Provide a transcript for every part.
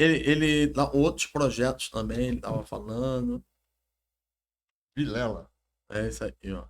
Ele outros projetos também, ele tava falando. Vilela. É isso aí, ó.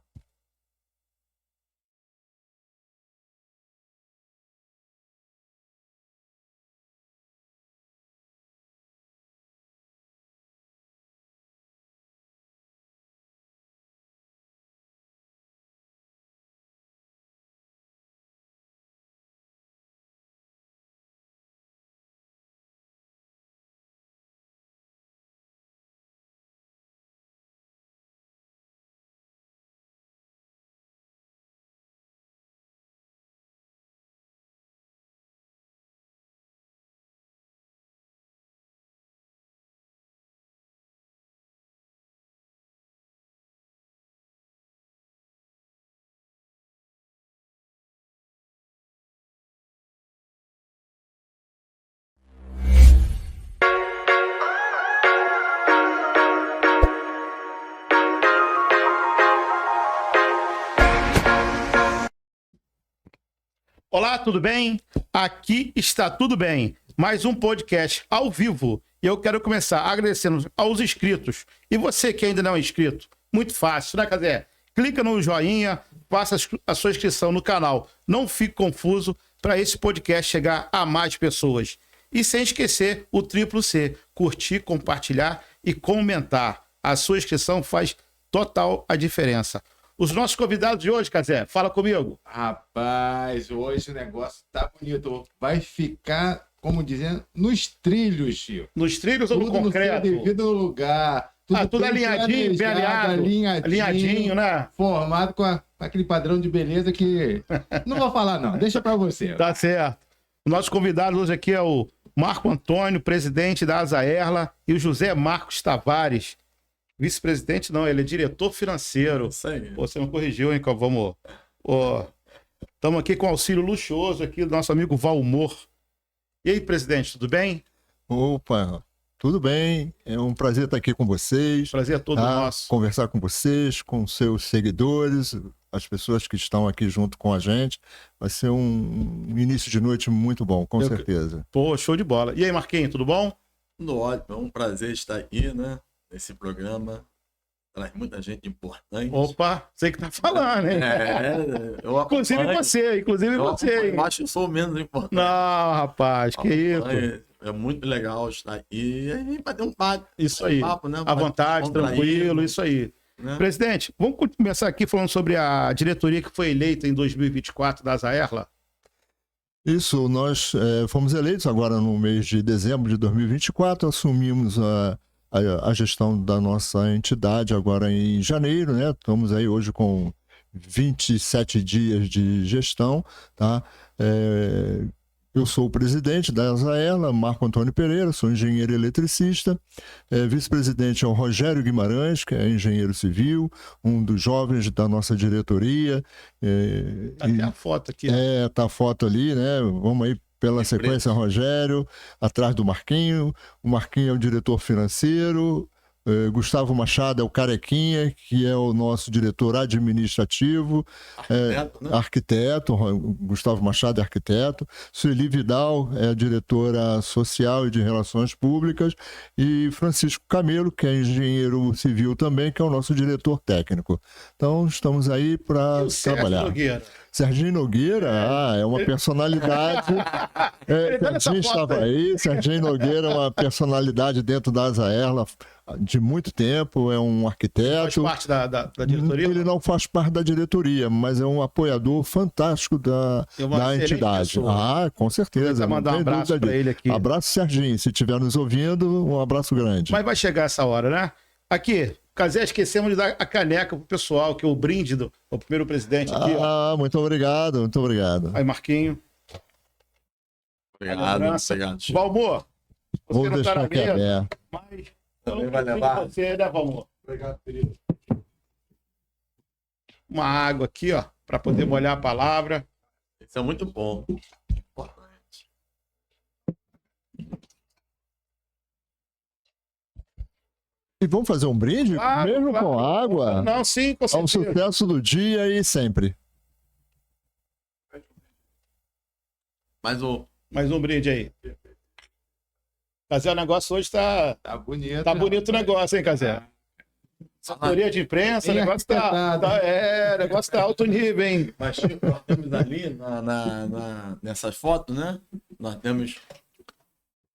Olá, tudo bem? Aqui está tudo bem. Mais um podcast ao vivo. E eu quero começar agradecendo aos inscritos. E você que ainda não é inscrito, muito fácil, né, Cazé? Clica no joinha, faça a sua inscrição no canal. Não fique confuso para esse podcast chegar a mais pessoas. E sem esquecer o triplo C, curtir, compartilhar e comentar. A sua inscrição faz total a diferença. Os nossos convidados de hoje, Cazé, fala comigo. Rapaz, hoje o negócio tá bonito. Vai ficar, como dizendo, nos trilhos, Chico. Nos trilhos ou no concreto? Tudo devido lugar. Tudo alinhadinho, bem alinhado. Alinhadinho, né? Formado com aquele padrão de beleza que... Não vou falar, não. Deixa pra você. Tá certo. O nosso convidado hoje aqui é o Marco Antônio, presidente da Azaerla, e o José Marcos Tavares. Vice-presidente não, ele é diretor financeiro. Isso aí. Pô, você não corrigiu, hein? Vamos. Estamos aqui com auxílio luxuoso aqui do nosso amigo Valmor. E aí, presidente, tudo bem? Opa, tudo bem. É um prazer estar aqui com vocês. Prazer é todo nosso. Conversar com vocês, com seus seguidores, as pessoas que estão aqui junto com a gente. Vai ser um início de noite muito bom, com certeza. Pô, show de bola. E aí, Marquinhos, tudo bom? Tudo ótimo, é um prazer estar aqui, né? Nesse programa. Traz muita gente importante. Opa, você que tá falando, hein? Eu inclusive você. Eu acho que eu sou o menos importante. Não, rapaz, que isso. É muito legal estar aqui e aí bater um papo. Isso aí. Papo, né? À vontade, tranquilo, isso aí. Né? Presidente, vamos começar aqui falando sobre a diretoria que foi eleita em 2024 da Azaerla. Isso, nós fomos eleitos agora no mês de dezembro de 2024, assumimos a gestão da nossa entidade agora em janeiro, né? Estamos aí hoje com 27 dias de gestão, tá? Eu sou o presidente da Azaerla, Marco Antônio Pereira, sou engenheiro eletricista. Vice-presidente é o Rogério Guimarães, que é engenheiro civil, um dos jovens da nossa diretoria. Até a foto aqui. Tá a foto ali, né? Vamos aí pela sequência, Rogério, atrás do Marquinho. O Marquinho é o diretor financeiro. Gustavo Machado é o Carequinha, que é o nosso diretor administrativo, arquiteto, Gustavo Machado é arquiteto, Sueli Vidal é a diretora social e de relações públicas, e Francisco Camelo, que é engenheiro civil também, que é o nosso diretor técnico. Então, estamos aí para trabalhar. Serginho Nogueira, é uma personalidade. Serginho estava aí, Serginho Nogueira é uma personalidade dentro da Azaerla de muito tempo, é um arquiteto. Faz parte da diretoria? Ele não faz parte da diretoria, mas é um apoiador fantástico da entidade. Pessoa. Com certeza. Vou mandar um abraço para ele aqui. Abraço, Serginho. Se estiver nos ouvindo, um abraço grande. Mas vai chegar essa hora, né? Aqui, Cazé, esquecemos de dar a caneca pro pessoal, que é o brinde do primeiro presidente aqui. Muito obrigado, muito obrigado. Aí, Marquinho. Obrigado. Valmor, vou deixar aqui aberto. Mas também vai levar. Você, né, Valmor? Obrigado, querido. Uma água aqui, ó, para poder molhar a palavra. Isso é muito bom. E vamos fazer um brinde? Mesmo com água? Não, sim, com certeza. Ao sucesso do dia e sempre. Mais um brinde aí. Casé, o negócio hoje tá bonito. bonito o negócio, hein, Casé? Assessoria de imprensa, o Bem negócio arquitetado. o negócio tá alto nível, hein? Mas Chico, nós temos ali nessas fotos, né? Nós temos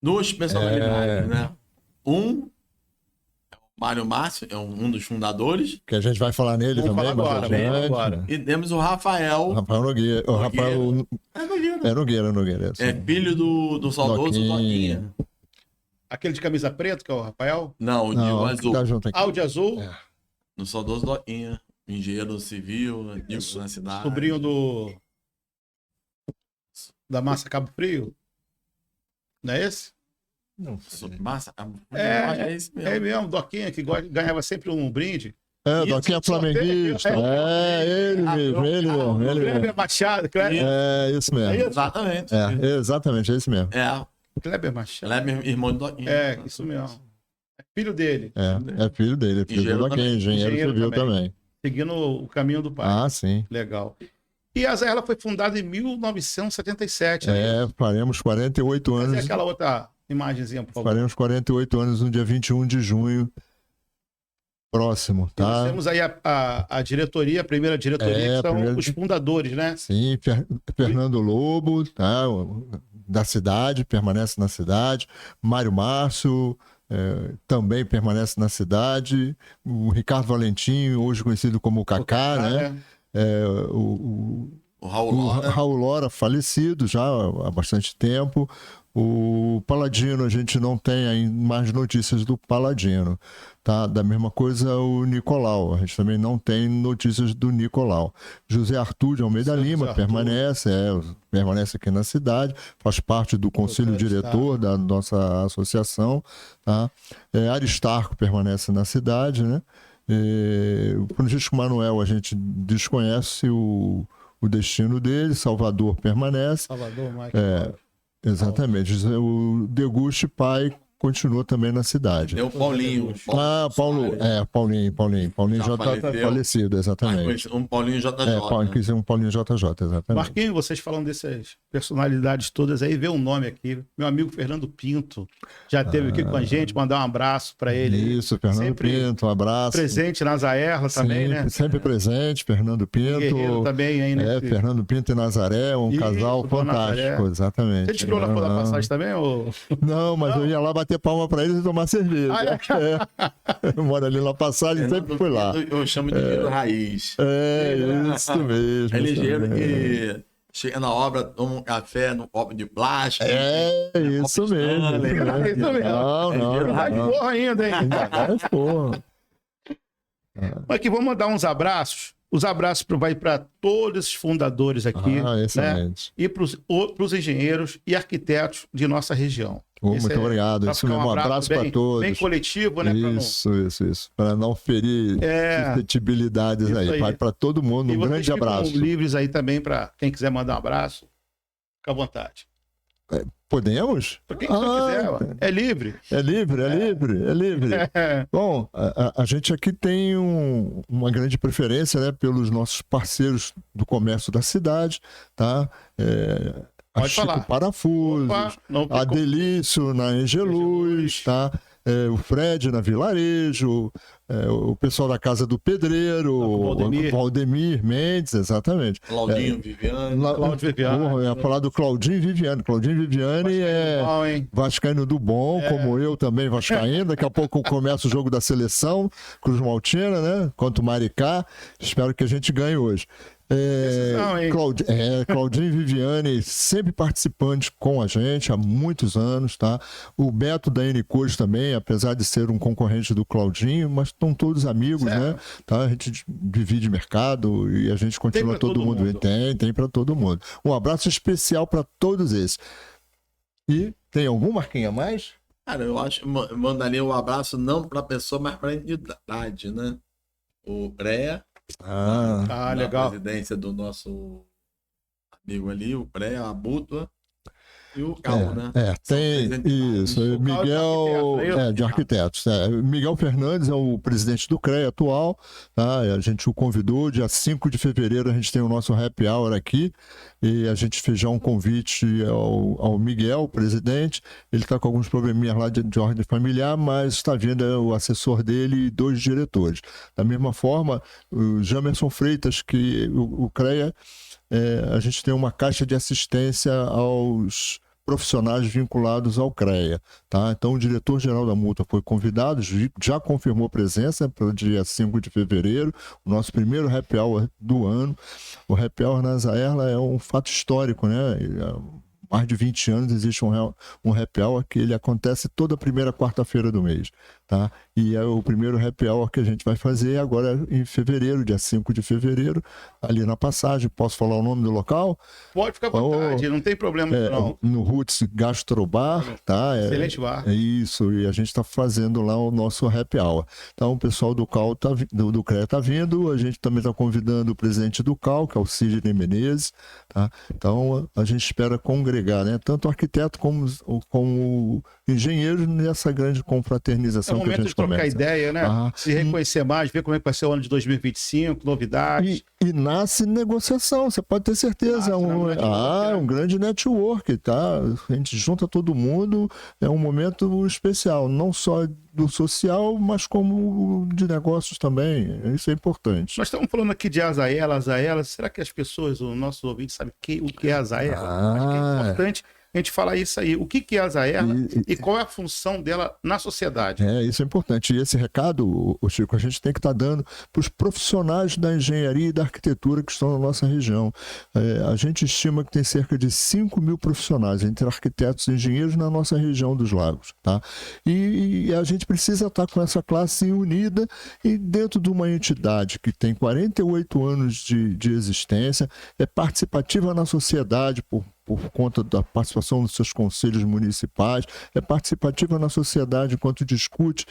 duas personalidades, né? Um é o Mário Márcio, é um dos fundadores, Que a gente vai falar nele Vamos também, falar mais agora, adiante, vamos falar agora. né? e temos o Rafael, Rafael Nogueira. O Rafael Nogueira. é Sim. filho do saudoso Doquinha. Doquinha. Aquele de camisa preta, que é o Rafael. Não, o de Não, azul. tá junto aqui. Ah, o de azul, É. Do saudoso Doquinha. Engenheiro civil, antigo na cidade. sobrinho da Massa Cabo Frio. Não é esse? Não Massa? É esse mesmo. É mesmo, Doquinha, que ganhava sempre um brinde. É, Isso, Doquinha só flamenguista. tem- Ele mesmo. Kleber Machado. Kleber, É, isso mesmo. É isso? Exatamente. É, exatamente, é isso mesmo. É, Kleber Machado. ela é irmão do Doquinha. É, isso mesmo. É filho dele, É filho dele, é filho Engenheiro do Doquinha, também. engenheiro civil também. seguindo o caminho do pai. Ah, sim. Legal. E a Zé, ela foi fundada em 1977. né? É, faremos 48 Mas anos. é aquela outra imagenzinha, por favor. Faremos 48 anos no dia 21 de junho próximo, E nós tá? temos aí a diretoria, a primeira diretoria, É, que são primeira- os fundadores, né? Sim, Fernando Lobo, tá? Da cidade, permanece na cidade. Mário Márcio também permanece na cidade. O Ricardo Valentim, hoje conhecido como o Kaká, né? O O o Raul, né? Raul Lora, falecido já há bastante tempo. O Paladino, a gente não tem aí mais notícias do Paladino. Tá? Da mesma coisa o Nicolau, a gente também não tem notícias do Nicolau. José Arthur de Almeida José Lima Arthur. permanece aqui na cidade, faz parte do conselho diretor da nossa associação. Tá? Aristarco permanece na cidade, né? O Francisco Manuel, a gente desconhece o destino dele. Salvador permanece. Salvador, Mike. Exatamente. O Deguste pai continua também na cidade. Tem o Paulinho. Paulinho Já já está faleceu. falecido, exatamente. Um Paulinho JJ. Quis um Paulinho JJ, exatamente. Marquinhos, vocês falando dessas personalidades todas aí, vê um nome aqui. Meu amigo Fernando Pinto já esteve aqui com a gente, mandar um abraço para ele. Isso, Fernando Sempre Pinto, um abraço. Presente na Zaerla também, sempre, né? sempre presente, Fernando Pinto. Guerreiro também aí, né? Fernando Pinto e Nazaré, um Isso, casal Dona fantástico, Nazaré. exatamente. Você tirou na da passagem também? Ou... Não, mas eu ia lá bater palma pra eles e tomar cerveja. Eu moro ali na passagem, sempre fui lá. Eu chamo de engenheiro raiz. Isso mesmo. Ele é isso engenheiro mesmo. que chega na obra, toma um café no copo de plástico. Isso mesmo. Stanley. Isso mesmo. Não. Tá de porra ainda, hein? Porra. Mas aqui, vamos mandar uns abraços. Os abraços vai para todos esses fundadores aqui, né? Excelente. E para os engenheiros e arquitetos de nossa região. Muito Esse obrigado. pra Isso ficar mesmo. Um abraço bem, para todos. bem coletivo, né? pra não- Isso. Para não ferir suscetibilidades Isso aí. aí. Vai para todo mundo. E Um vocês grande ficam abraço. livres aí também para quem quiser mandar um abraço. Fica à vontade. Podemos? Para quem quiser, ó, é livre. É livre. Bom, a gente aqui tem uma grande preferência, né, pelos nossos parceiros do comércio da cidade, tá? A Pode Chico falar. Parafusos, Opa, não a ficou- Delício na Engeluz, tá? O Fred na Vilarejo, o pessoal da Casa do Pedreiro, o Valdemir. Valdemir Mendes, exatamente. Claudinho, Viviane. Cláudio Viviane. Porra, eu ia falar do Claudinho Viviane. Claudinho Viviane é Bom, hein? vascaíno do bom, como eu também vascaíno. Daqui a pouco começa o jogo da seleção, Cruz Maltina, né? Contra o Maricá. Espero que a gente ganhe hoje. Decisão, hein? Claudinho e Viviane sempre participantes com a gente há muitos anos, tá? O Beto da N-Cores também, apesar de ser um concorrente do Claudinho, mas estão todos amigos, né? Tá? A gente divide mercado e a gente continua pra todo todo mundo. mundo. Tem para todo mundo. Um abraço especial para todos esses. E tem algum Marquinha a mais? Cara, eu acho que mandaria um abraço não pra pessoa, mas pra entidade, né? O Preia, Ah, na legal. presidência do nosso amigo ali, o Preia, a Bútua. E o Cal, né? Tem isso. Miguel, de arquitetos. arquitetos. Miguel Fernandes é o presidente do CREA atual. Tá? A gente o convidou. Dia 5 de fevereiro a gente tem o nosso happy hour aqui. E a gente fez já um convite ao Miguel, presidente. Ele está com alguns probleminhas lá de ordem familiar, mas está vindo o assessor dele e 2 diretores. Da mesma forma, o Jamerson Freitas, que o CREA, a gente tem uma caixa de assistência aos profissionais vinculados ao CREA. Tá? Então, o diretor-geral da multa foi convidado, já confirmou presença para o dia 5 de fevereiro, o nosso primeiro happy hour do ano. O happy hour na Zaerla é um fato histórico, né? Há mais de 20 anos existe um happy hour que ele acontece toda primeira quarta-feira do mês. Tá? E é o primeiro happy hour que a gente vai fazer agora em fevereiro, dia 5 de fevereiro, ali na Passagem. Posso falar o nome do local? Pode ficar à vontade, não tem problema não. No Roots Gastrobar, tá? Excelente bar. É isso, e a gente está fazendo lá o nosso happy hour. Então o pessoal do CAL do CREA está vindo, a gente também está convidando o presidente do CAL, que é o Sidney Menezes, tá? Então a gente espera congregar, né? Tanto o arquiteto como o engenheiro nessa grande confraternização. É o momento de trocar ideia, né? Se reconhecer mais, ver como é que vai ser o ano de 2025, novidades. E nasce negociação, você pode ter certeza. Um grande network, tá? A gente junta todo mundo, é um momento especial, não só do social, mas como de negócios também. Isso é importante. Nós estamos falando aqui de Azaerla. Será que as pessoas, os nossos ouvintes, sabem o que é Azaerla? Acho que é importante a gente falar isso aí. O que é a Zaerla e qual é a função dela na sociedade? Isso é importante. E esse recado, Chico, a gente tem que estar dando para os profissionais da engenharia e da arquitetura que estão na nossa região. A gente estima que tem cerca de 5 mil profissionais, entre arquitetos e engenheiros, na nossa região dos lagos. Tá? E a gente precisa estar com essa classe unida e dentro de uma entidade que tem 48 anos de existência, é participativa na sociedade por conta da participação dos seus conselhos municipais, é participativa na sociedade enquanto discute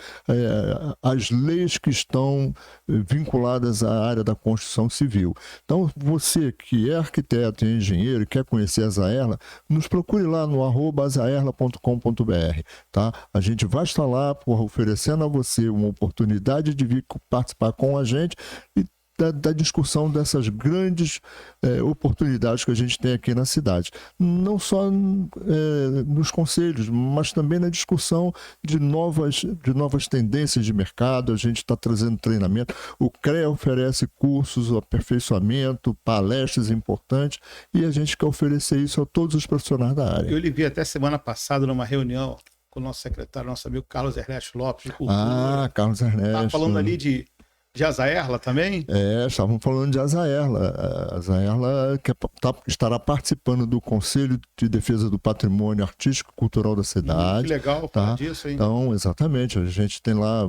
as leis que estão vinculadas à área da construção civil. Então, você que é arquiteto e engenheiro e quer conhecer a Zaerla, nos procure lá no @zaerla.com.br. Tá? A gente vai estar lá oferecendo a você uma oportunidade de vir participar com a gente e da discussão dessas grandes oportunidades que a gente tem aqui na cidade. Não só nos conselhos, mas também na discussão de novas tendências de mercado. A gente está trazendo treinamento. O CREA oferece cursos, aperfeiçoamento, palestras importantes, e a gente quer oferecer isso a todos os profissionais da área. Eu lhe vi até semana passada numa reunião com o nosso secretário, nosso amigo Carlos Ernesto Lopes, de Cultura. Carlos Ernesto. Estava falando ali de Azaerla também? Estavam falando de Azaerla. A Azaerla estará participando do Conselho de Defesa do Patrimônio Artístico e Cultural da cidade. Que legal falar disso, hein? Então, exatamente, a gente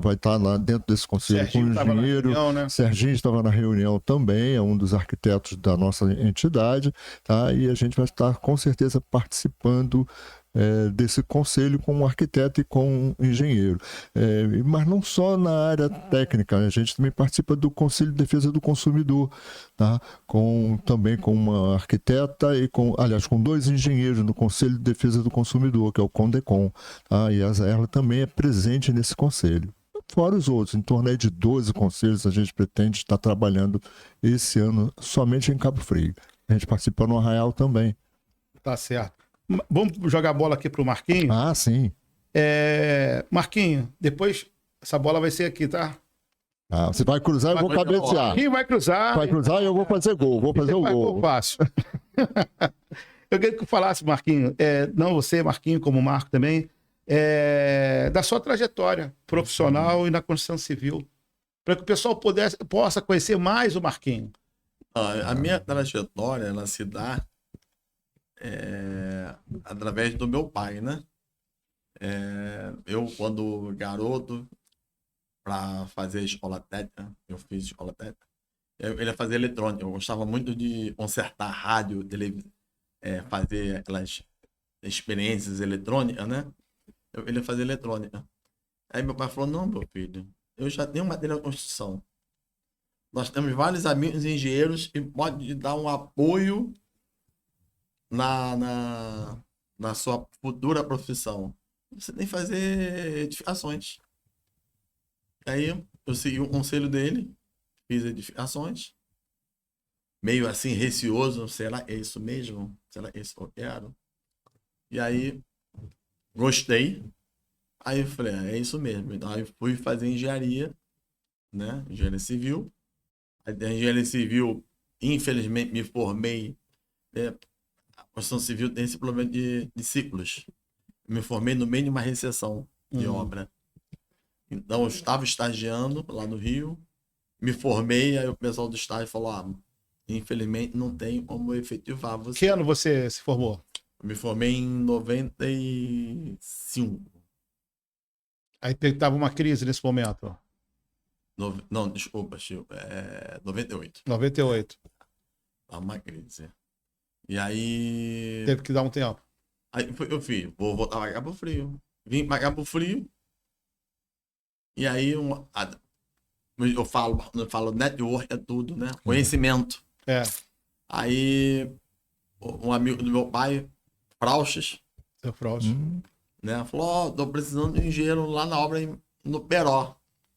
vai estar lá dentro desse conselho com o engenheiro. Né? Serginho estava na reunião também, é um dos arquitetos da nossa entidade, tá? E a gente vai estar com certeza participando desse conselho com um arquiteto e com um engenheiro. Mas não só na área técnica, a gente também participa do Conselho de Defesa do Consumidor, tá? Também com uma arquiteta e com 2 engenheiros no Conselho de Defesa do Consumidor, que é o CONDECOM. Tá? E a Zaerla também é presente nesse conselho. Fora os outros, em torno aí de 12 conselhos a gente pretende estar trabalhando esse ano somente em Cabo Frio. A gente participa no Arraial também. Tá certo. Vamos jogar a bola aqui pro Marquinho? Sim. Marquinho, depois essa bola vai ser aqui, tá? Você vai cruzar e eu vou cabecear. Marquinho vai cruzar. Vai cruzar e eu vou fazer gol. Vou fazer o gol. Fácil. Eu queria que falasse, Marquinho, não você, Marquinho, como Marco também, da sua trajetória profissional e na construção civil, para que o pessoal possa conhecer mais o Marquinho. A minha trajetória, ela se dá através do meu pai, né? Eu, quando garoto, para fazer escola técnica, eu fiz escola técnica, ele ia fazer eletrônica. Eu gostava muito de consertar rádio, fazer aquelas experiências eletrônicas, né? Ele ia fazer eletrônica. Aí meu pai falou: não, meu filho, eu já tenho material de construção. Nós temos vários amigos engenheiros e pode dar um apoio na sua futura profissão, você tem que fazer edificações. Aí eu segui o conselho dele, fiz edificações, meio assim receoso, será que é isso mesmo? Será que é isso que eu quero? E aí gostei, aí eu falei, é isso mesmo. Então aí eu fui fazer engenharia, né? Engenharia civil. A engenharia civil, infelizmente, me formei. A construção civil tem esse problema de ciclos. Me formei no meio de uma recessão de obra. Então, eu estava estagiando lá no Rio, me formei, aí o pessoal do estágio falou, infelizmente não tem como efetivar você. Que ano você se formou? Eu me formei em 95. Aí tava uma crise nesse momento. Não, desculpa, Chico, 98. 98. Tava uma crise. E aí... Teve que dar um tempo. Aí eu fiz, vou voltar para Cabo Frio. Vim para Cabo Frio. E aí eu falo network é tudo, né? Conhecimento. É. Aí um amigo do meu pai, Frauches, Seu Frost. né? Falou, tô precisando de um engenheiro lá na obra no Peró.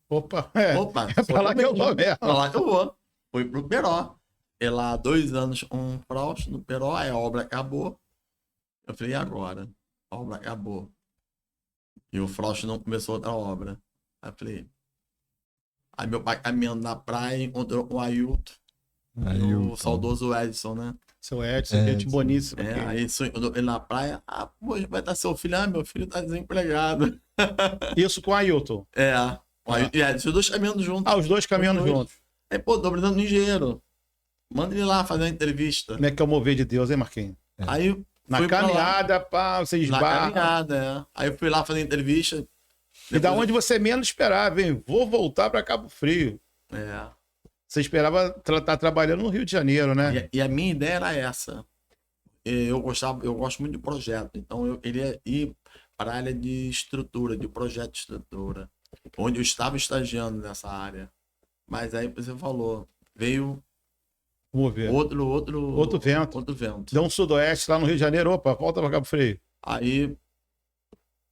Opa, Opa, é pra lá que eu vou mesmo. Pra lá que eu vou. Fui pro Peró. Fiquei lá 2 anos com Frauches no Peró, aí a obra acabou. Eu falei, e agora? A obra acabou. E o Frost não começou outra obra. Aí eu falei. Aí meu pai caminhando na praia encontrou com o Ailton. O saudoso Edson, né? Seu Edson, gente boníssima. Aí encontrou ele na praia. Poxa, vai estar seu filho? Meu filho tá desempregado. Isso com o Ailton. O Ailton e Edson, os dois caminhando juntos. Os dois caminhando juntos. Aí, tô precisando de um engenheiro. Manda ele lá fazer uma entrevista. Como é que é o mover de Deus, hein, Marquinhos? Aí na caminhada, você esbarra. Na caminhada, Aí eu fui lá fazer entrevista. E da onde você menos esperava, hein? Vou voltar para Cabo Frio. Você esperava estar trabalhando no Rio de Janeiro, né? E a minha ideia era essa. Eu gosto muito de projeto. Então eu queria ir para a área de estrutura, de projeto de estrutura. Onde eu estava estagiando nessa área. Mas aí você falou, veio outro vento. Deu um sudoeste lá no Rio de Janeiro, opa, volta para Cabo Frio. Aí,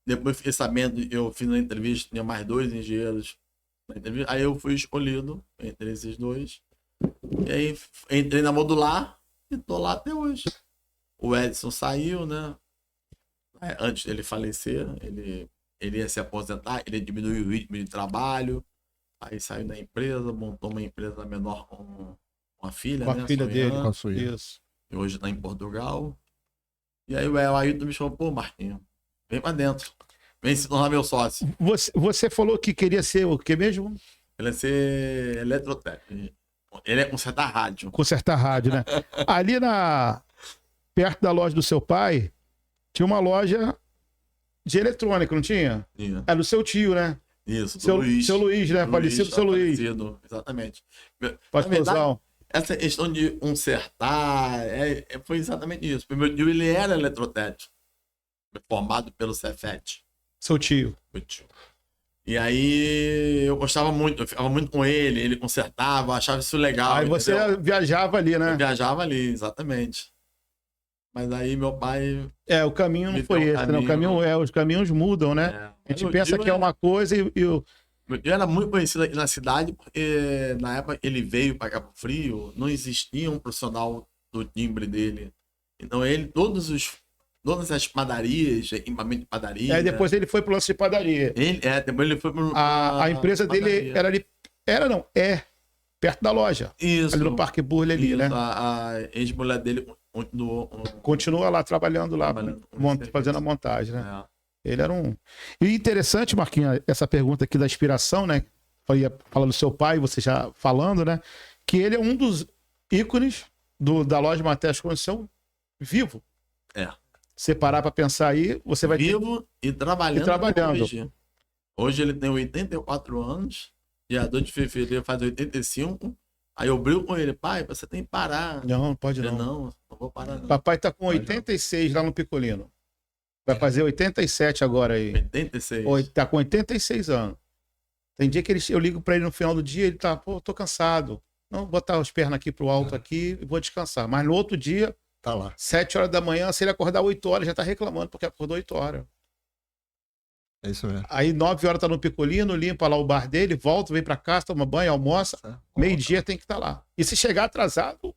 depois fiquei sabendo, eu fiz uma entrevista, tinha mais 2 engenheiros na entrevista, aí eu fui escolhido entre esses 2. E aí entrei na modular e tô lá até hoje. O Edson saiu, né? Antes dele falecer, ele ia se aposentar, ele diminuiu o ritmo de trabalho, aí saiu da empresa, montou uma empresa menor com a filha, com a filha dele, com a sua. Isso. E hoje tá em Portugal. E aí o Ailton me chamou, pô, Marquinhos, vem pra dentro. Vem se tornar meu sócio. Você falou que queria ser o que mesmo? Ele ia ser eletrotécnico. Ele é consertar rádio. Consertar rádio, né? Ali perto da loja do seu pai, tinha uma loja de eletrônica, não tinha? Tinha. Era do seu tio, né? Isso, seu Luiz, né? Falecido seu Luiz. Exatamente. Pastorzão. Essa questão de consertar, foi exatamente isso. O meu tio, ele era eletrotécnico, formado pelo Cefet. Seu tio. E aí eu gostava muito, eu ficava muito com ele consertava, achava isso legal. Aí você viajava ali, né? Eu viajava ali, exatamente. Mas aí meu pai... o caminho não foi esse, né? Os caminhos mudam, né? A gente pensa que é uma coisa e Meu tio era muito conhecido aqui na cidade, porque na época ele veio para Cabo Frio, não existia um profissional do timbre dele. Então todas as padarias, equipamento de padaria... Aí depois ele foi pro lance de padaria. Depois ele foi pro... A empresa dele é perto da loja. Isso. Ali no Parque Burle ali, né? A ex-mulher dele continua lá trabalhando lá, fazendo a montagem, né? Ele era um... E interessante, Marquinhos, essa pergunta aqui da inspiração, né? Falando do seu pai, você já falando, né? Que ele é um dos ícones da loja Materiais de Construção vivo. Você parar para pensar aí, você vai vivo e trabalhando. Hoje ele tem 84 anos. Dia 2 de fevereiro faz 85. Aí eu brigo com ele, pai, você tem que parar. Não pode não. Não vou parar não. Papai tá com 86 lá no Picolino. Vai fazer 87 agora aí. 86. Tá com 86 anos. Tem dia que eu ligo para ele no final do dia, ele tá, tô cansado. Não, vou botar as pernas aqui pro alto aqui e vou descansar. Mas no outro dia, Tá lá. 7 horas da manhã, se ele acordar 8 horas, já tá reclamando porque acordou 8 horas. É isso mesmo. Aí 9 horas tá no Picolino, limpa lá o bar dele, volta, vem pra casa, toma banho, almoça. Meio-dia tem que estar lá. E se chegar atrasado,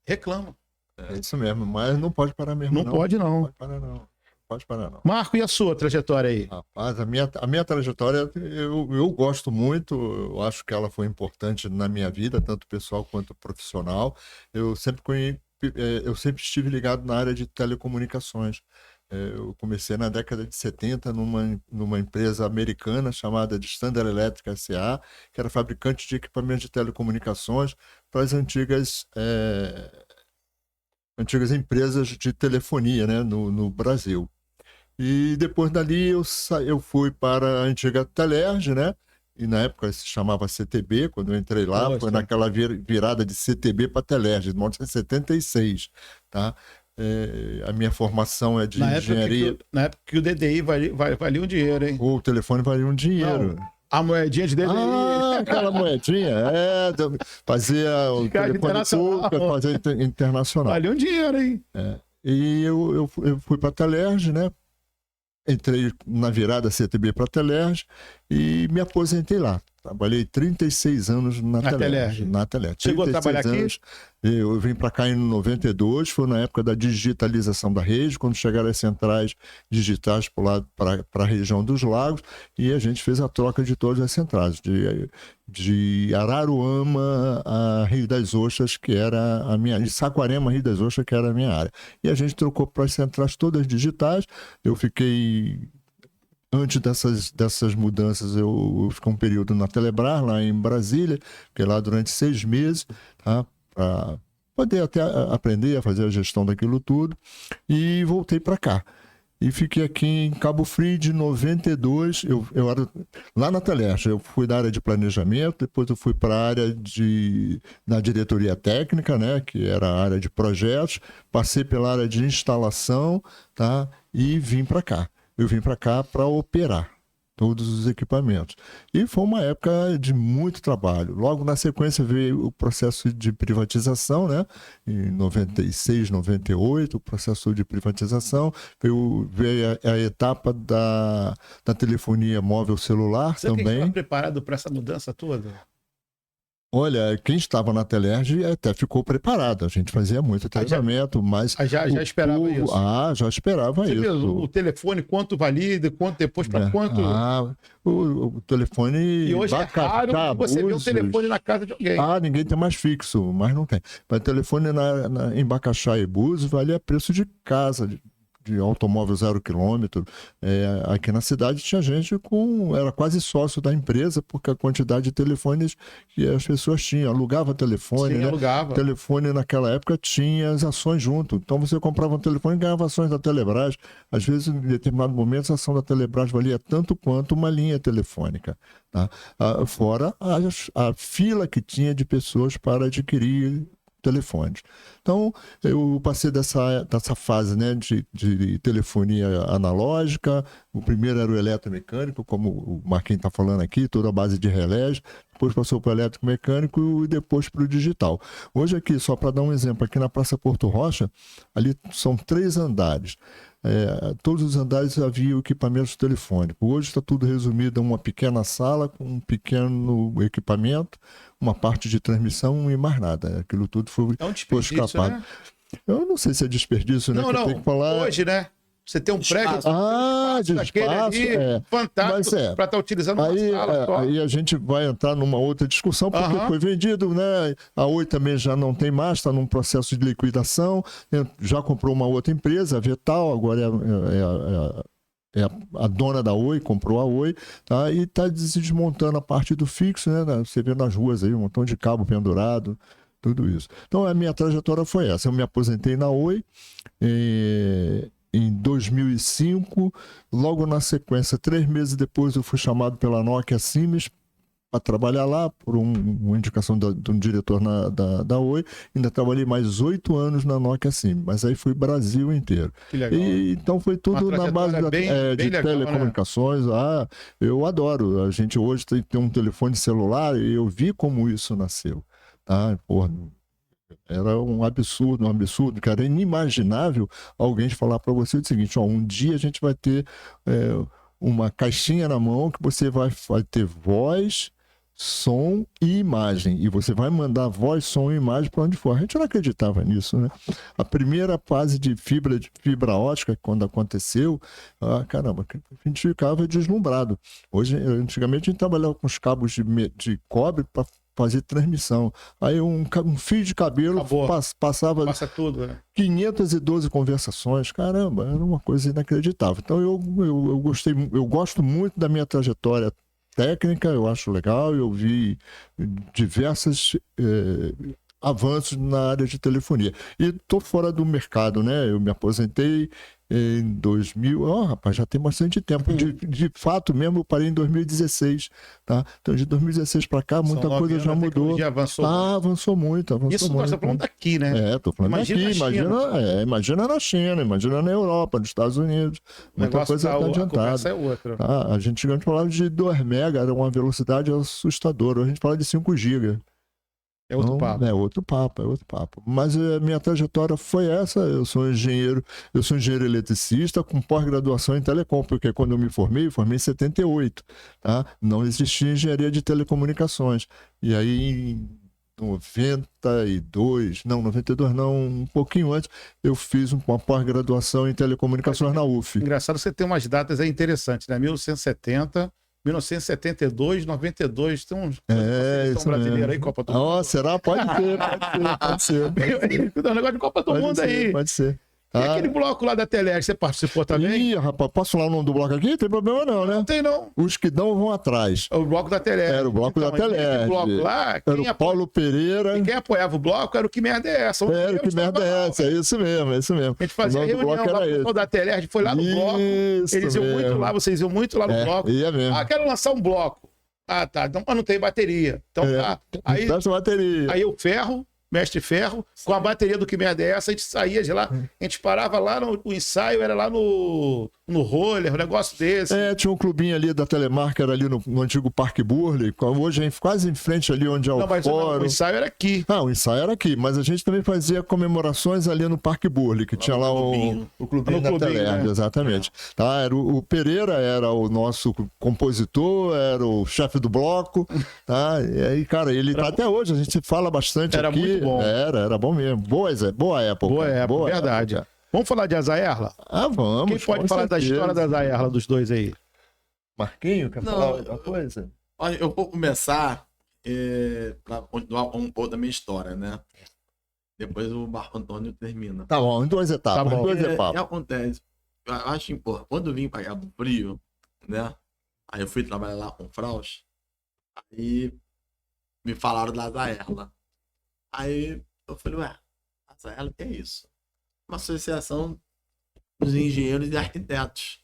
reclama. É isso mesmo, mas não pode parar mesmo. Não pode, não. Não pode parar, não. Pode parar, não. Marco, e a sua trajetória aí? Rapaz, a minha trajetória eu gosto muito, eu acho que ela foi importante na minha vida, tanto pessoal quanto profissional. Eu sempre estive ligado na área de telecomunicações. Eu comecei na década de 70 numa empresa americana chamada de Standard Electric S.A., que era fabricante de equipamentos de telecomunicações para as antigas empresas de telefonia, né, no Brasil. E depois dali eu fui para a antiga Telerge, né? E na época se chamava CTB, quando eu entrei lá, Nossa. foi naquela virada de CTB para Telerge, de 1976, tá? A minha formação é de engenharia. Na época que o DDI valia um dinheiro, hein? O telefone valia um dinheiro. Não, a moedinha de DDI. Ah, aquela moedinha, fazia o telefone internacional. público, fazia internacional. Valia um dinheiro, hein? E eu fui para a Telerge, né? Entrei na virada CTB para a Telerge e me aposentei lá. Trabalhei 36 anos na Telerge. Chegou a trabalhar anos. Eu vim para cá em 92, foi na época da digitalização da rede, quando chegaram as centrais digitais para a região dos lagos, e a gente fez a troca de todas as centrais, de Araruama a Rio das Ostras, que era a minha, de Saquarema a Rio das Ostras, que era a minha área. E a gente trocou para as centrais todas digitais. Eu fiquei... Antes dessas mudanças, eu fiquei um período na Telebrás, lá em Brasília, fiquei lá durante 6 meses, tá? Para poder até aprender a fazer a gestão daquilo tudo, e voltei para cá. E fiquei aqui em Cabo Frio de 92, eu era lá na Telerge, eu fui da área de planejamento, depois eu fui para a área da diretoria técnica, né, que era a área de projetos, passei pela área de instalação, tá, e vim para cá. Eu vim para cá para operar todos os equipamentos. E foi uma época de muito trabalho. Logo na sequência veio o processo de privatização, né? Em 96, 98, o processo de privatização. Veio a etapa da telefonia móvel celular Você também. estava preparado para essa mudança toda? Olha, quem estava na Telerge até ficou preparado. A gente fazia muito treinamento, mas... Já esperava isso? Já esperava Você isso. fez o telefone, quanto valia, quanto depois, para quanto... O telefone... E hoje é raro você ver um telefone na casa de alguém. Ninguém tem mais fixo, mas não tem. Mas o telefone em Bacaxá e Búzios valia preço de casa, de automóvel 0 quilômetro. Aqui na cidade tinha gente era quase sócio da empresa, porque a quantidade de telefones que as pessoas tinham, alugava telefone, Sim, né? alugava. Telefone naquela época tinha as ações junto, então você comprava um telefone e ganhava ações da Telebrás. Às vezes, em determinado momento, a ação da Telebrás valia tanto quanto uma linha telefônica, tá? Fora a fila que tinha de pessoas para adquirir telefones. Então, eu passei dessa fase, né, de telefonia analógica. O primeiro era o eletromecânico, como o Marquinhos está falando aqui, toda a base de relés. Depois passou para o eletromecânico e depois para o digital. Hoje aqui, só para dar um exemplo, aqui na Praça Porto Rocha, ali são 3 andares. Todos os andares havia equipamentos telefônicos. Hoje está tudo resumido em uma pequena sala com um pequeno equipamento, uma parte de transmissão e mais nada. Aquilo tudo foi escapado. Né? Eu não sei se é desperdício, né? Não. Tem que falar... Hoje, né? Você tem um prédio de espaço, fantástico para estar utilizando uma sala só. Aí a gente vai entrar numa outra discussão, porque foi vendido, né? A Oi também já não tem mais, está num processo de liquidação, já comprou uma outra empresa, a Vetal, agora a dona da Oi, comprou a Oi, tá? E está desmontando a parte do fixo, né? Você vê nas ruas aí um montão de cabo pendurado, tudo isso. Então a minha trajetória foi essa. Eu me aposentei na Oi em 2005, logo na sequência, 3 meses depois, eu fui chamado pela Nokia Siemens para trabalhar lá, por uma indicação de um diretor da Oi. Ainda trabalhei mais 8 anos na Nokia Siemens, mas aí foi Brasil inteiro. Que legal. Então foi tudo na base de legal, telecomunicações. Né? Eu adoro. A gente hoje tem um telefone celular e eu vi como isso nasceu. Tá? Porra, Era um absurdo, que era inimaginável alguém falar para você o seguinte: ó, um dia a gente vai ter uma caixinha na mão que você vai ter voz, som e imagem, e você vai mandar voz, som e imagem para onde for. A gente não acreditava nisso, né? A primeira fase de fibra ótica, quando aconteceu, caramba, a gente ficava deslumbrado. Antigamente a gente trabalhava com os cabos de cobre para fazer transmissão. Aí um fio de cabelo passava Passa tudo, né? 512 conversações. Caramba, era uma coisa inacreditável. Então eu gosto muito da minha trajetória técnica, eu acho legal, eu vi diversos avanços na área de telefonia. E estou fora do mercado, né? Eu me aposentei em 2000, rapaz, já tem bastante tempo. De fato mesmo, eu parei em 2016, tá? Então, de 2016 para cá, muita coisa já mudou. Avançou muito. Isso nós estamos falando daqui, né? Tô falando daqui. Imagina na China, imagina na Europa, nos Estados Unidos. Muita coisa está adiantada. É outra. Tá? A gente antes falava de 2 mega, era uma velocidade assustadora. A gente fala de 5 gigas. É outro papo. É outro papo. Mas a minha trajetória foi essa. Eu sou engenheiro eletricista com pós-graduação em telecom, porque quando eu me formei em 78, tá? Não existia engenharia de telecomunicações. E aí em 92 não, um pouquinho antes, eu fiz uma pós-graduação em telecomunicações na UF. Engraçado, você tem umas datas aí interessantes, né? 1970... 1972, 92, tem uns seleção brasileira aí, Copa do Mundo. Será? Pode ser. Tem um negócio de Copa do Mundo aí. Pode ser. E aquele bloco lá da Telec, você participou também? Ih, rapaz, posso falar o nome do bloco aqui? Não tem problema não, né? Não tem não. Os que dão vão atrás. O bloco da Telec. Era o bloco da Telec. Esse bloco lá, era o Paulo Pereira. E quem apoiava o bloco era o Que Merda é Essa? Era o Que Merda é Essa, é isso mesmo. A gente fazia reunião lá com o pessoal da Telec, a gente foi lá no bloco. Eles iam muito lá, vocês iam muito lá no bloco. Ia mesmo. Quero lançar um bloco. Tá. Então, não tem bateria. Então tá. Aí o Mestre Ferro, com a bateria do Que Merda é Essa, a gente saía de lá, a gente parava lá, o ensaio era lá no roller, um negócio desse. Tinha um clubinho ali da Telemark, era ali no antigo Parque Burley, hoje é quase em frente ali onde é o fórum. O ensaio era aqui. O ensaio era aqui, mas a gente também fazia comemorações ali no Parque Burley, que tinha lá o clubinho da Telemark, né? Exatamente. Tá, o Pereira era o nosso compositor, era o chefe do bloco, tá? E aí, cara, ele tá até hoje, a gente fala bastante era aqui. Muito bom. Era bom mesmo. Boa época. Boa época, verdade. Vamos falar de Azaerla? Vamos. Quem pode falar da história da Azaerla dos dois aí? Marquinho, quer falar alguma coisa? Olha, eu vou começar para continuar um pouco da minha história, né? Depois o Marco Antônio termina. Tá bom, em 2 etapas. O que acontece? Eu acho importante. Quando eu vim para Cabo Frio, né? Aí eu fui trabalhar lá com o Fraus. Aí me falaram da Azaerla. Aí eu falei, a Azaerla, que é isso? Uma associação dos engenheiros e arquitetos.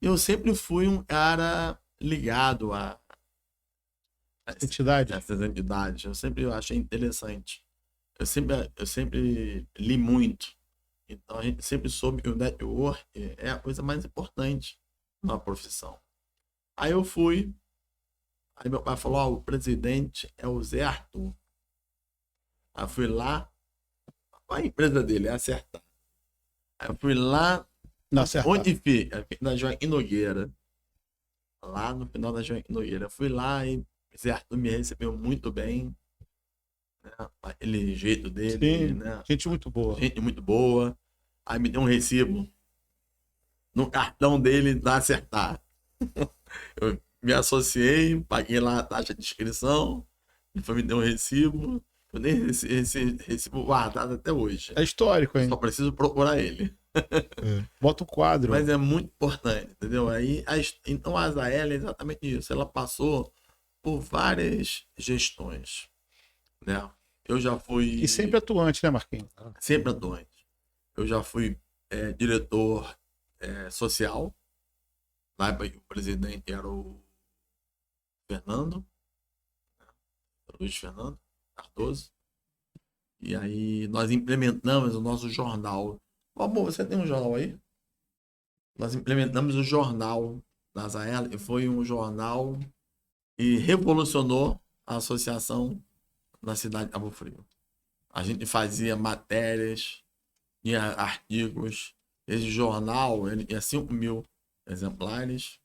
Eu sempre fui um cara ligado a essas entidades. Eu sempre achei interessante. Eu sempre li muito. Então a gente sempre soube que o network é a coisa mais importante na profissão. Aí eu fui. Aí meu pai falou, o presidente é o Zé Arthur. Aí eu fui lá, a empresa dele é Acertar. Aí eu fui lá, onde fica? Na Joaquim Nogueira. Lá no final da Joaquim Nogueira. Eu fui lá e o Zé Arthur me recebeu muito bem. Né? Aquele jeito dele. Sim, né? Gente muito boa. Gente muito boa. Aí me deu um recibo no cartão dele da Acertar. Eu me associei, paguei lá a taxa de inscrição, depois me deu um recibo. Eu nem recibo guardado até hoje. É histórico, hein? Só preciso procurar ele. Bota o quadro. Mas é muito importante, entendeu? Aí, então a Azaerla é exatamente isso. Ela passou por várias gestões, né? Eu já fui... E sempre atuante, né, Marquinhos? Sempre atuante. Eu já fui diretor social. Na época que o presidente era o Fernando, Luiz Fernando Cardoso. E aí nós implementamos o nosso jornal. Amor, você tem um jornal aí? Nós implementamos o jornal da Azaerla, e foi um jornal que revolucionou a associação na cidade de Cabo Frio. A gente fazia matérias, tinha artigos. Esse jornal, ele tinha 5 mil exemplares.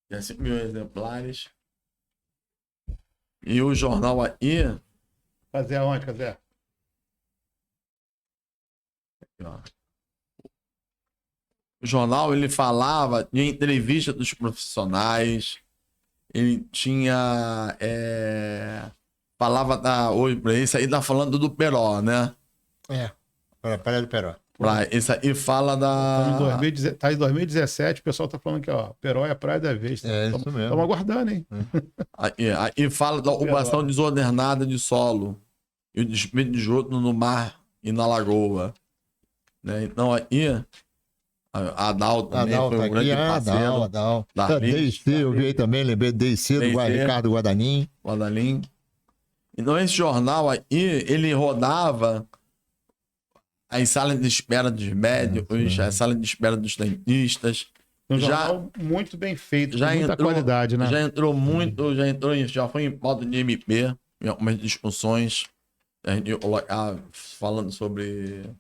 Tinha 5 mil exemplares. E o jornal aí... Fazer aonde, Casé? Aqui, ó. O jornal, ele falava de entrevista dos profissionais, ele tinha... falava hoje, isso aí tá falando do Peró, né? Praia do Peró. Isso aí fala Tá em 2017, o pessoal tá falando que, ó, Peró é a praia da vez. É isso mesmo. Estamos aguardando, hein? Aí fala da ocupação desordenada de solo e o despejo de esgoto no mar e na lagoa. Né? Então aí a Adal também foi um grande parceiro. Adal. da DC, eu vi aí também, lembrei de DC, do Ricardo Guadagnini. Então esse jornal aí, ele rodava as salas de espera dos médicos, as salas de espera dos dentistas. Um jornal muito bem feito, já com muita entrou, qualidade, né? Já foi em pauta de MP, em algumas discussões, a gente falando sobre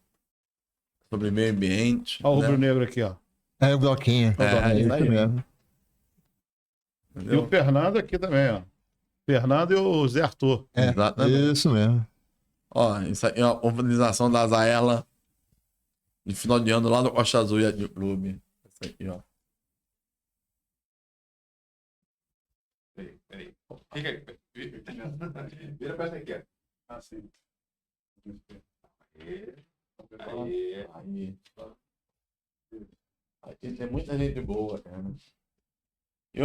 meio ambiente. Olha o né? rubro-negro aqui, ó. É o bloquinho. É isso aí. mesmo. E o Fernando aqui também, ó. Fernando e o Zé Arthur. Exatamente. Isso mesmo. Ó, isso aí é a organização da Zaerla de final de ano lá no Costa Azul Yacht Clube. Isso aqui, ó. Peraí. Vira pra essa aqui, ó. Assim. Aqui tem muita gente boa, cara. E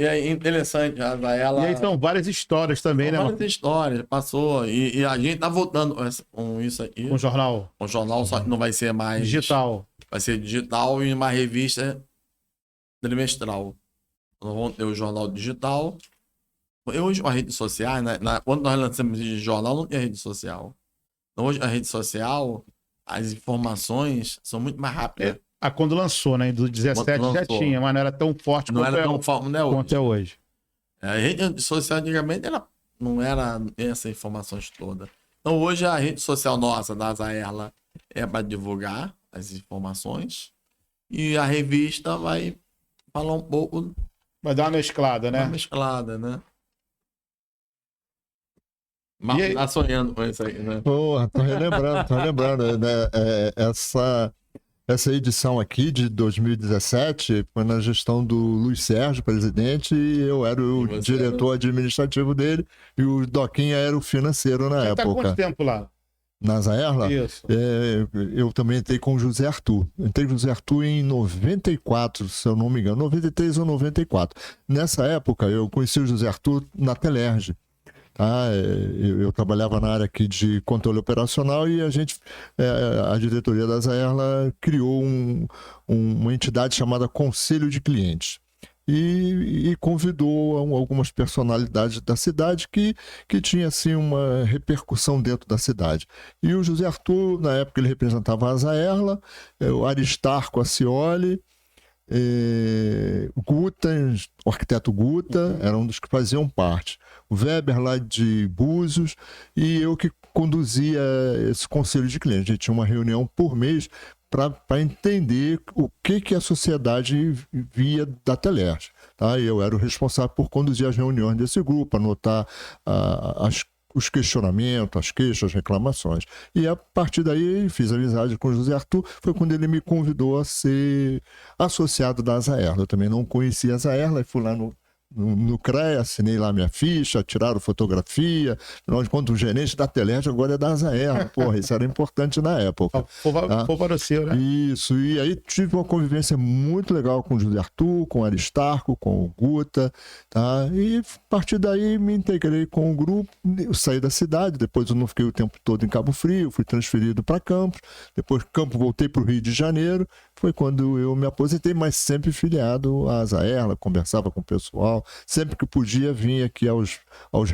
é interessante, a Zaerla... E aí são várias histórias também, né? Várias histórias, passou. E a gente tá voltando com isso aqui. Com o jornal. O jornal só que não vai ser mais... Digital. Vai ser digital e uma revista trimestral. Nós vamos ter o jornal digital. Hoje as redes sociais, né? Quando nós lançamos esse jornal, não tinha rede social. Então, hoje a rede social, as informações são muito mais rápidas. Quando lançou, né? Do 17 já tinha, mas não era tão forte quanto é hoje. A rede social antigamente não era essa informações todas. Então hoje a rede social nossa, da Zaerla, é para divulgar as informações e a revista vai falar um pouco... Vai dar uma mesclada, né? Uma mesclada, né? Mas tá sonhando com isso aí, né? Porra, tô relembrando. Né? Essa edição aqui de 2017 foi na gestão do Luiz Sérgio, presidente, e eu era o diretor administrativo dele, e o Doquinha era o financeiro na época. Tá quanto tempo lá? Na Zaerla? Isso. Eu também entrei com o José Arthur. Entrei com o José Arthur em 94, se eu não me engano, 93 ou 94. Nessa época, eu conheci o José Arthur na Telerge. Eu trabalhava na área aqui de controle operacional e a diretoria da Zaerla criou uma entidade chamada Conselho de Clientes e convidou algumas personalidades da cidade que tinha assim uma repercussão dentro da cidade. E o José Arthur, na época, ele representava a Zaerla, o Aristarco Acioli, Guta, o arquiteto Guta, era um dos que faziam parte. O Weber lá de Búzios e eu que conduzia esse conselho de clientes. A gente tinha uma reunião por mês para entender o que a sociedade via da Telerge. Tá? E eu era o responsável por conduzir as reuniões desse grupo, anotar os questionamentos, as queixas, as reclamações. E a partir daí fiz amizade com o José Arthur, foi quando ele me convidou a ser associado da Zaerla. Eu também não conhecia a Zaerla e fui lá no CREA, assinei lá minha ficha, tiraram fotografia, afinal de contas o gerente da Telerge agora é da Zaerla, porra, isso era importante na época. Favoreceu, né? Isso, e aí tive uma convivência muito legal com o José Arthur, com o Aristarco, com o Guta, tá? E a partir daí me integrei com o grupo, eu saí da cidade, depois eu não fiquei o tempo todo em Cabo Frio, fui transferido para Campos, depois de Campos voltei para o Rio de Janeiro, foi quando eu me aposentei, mas sempre filiado à Zaerla, conversava com o pessoal, tal. Sempre que podia, vinha aqui aos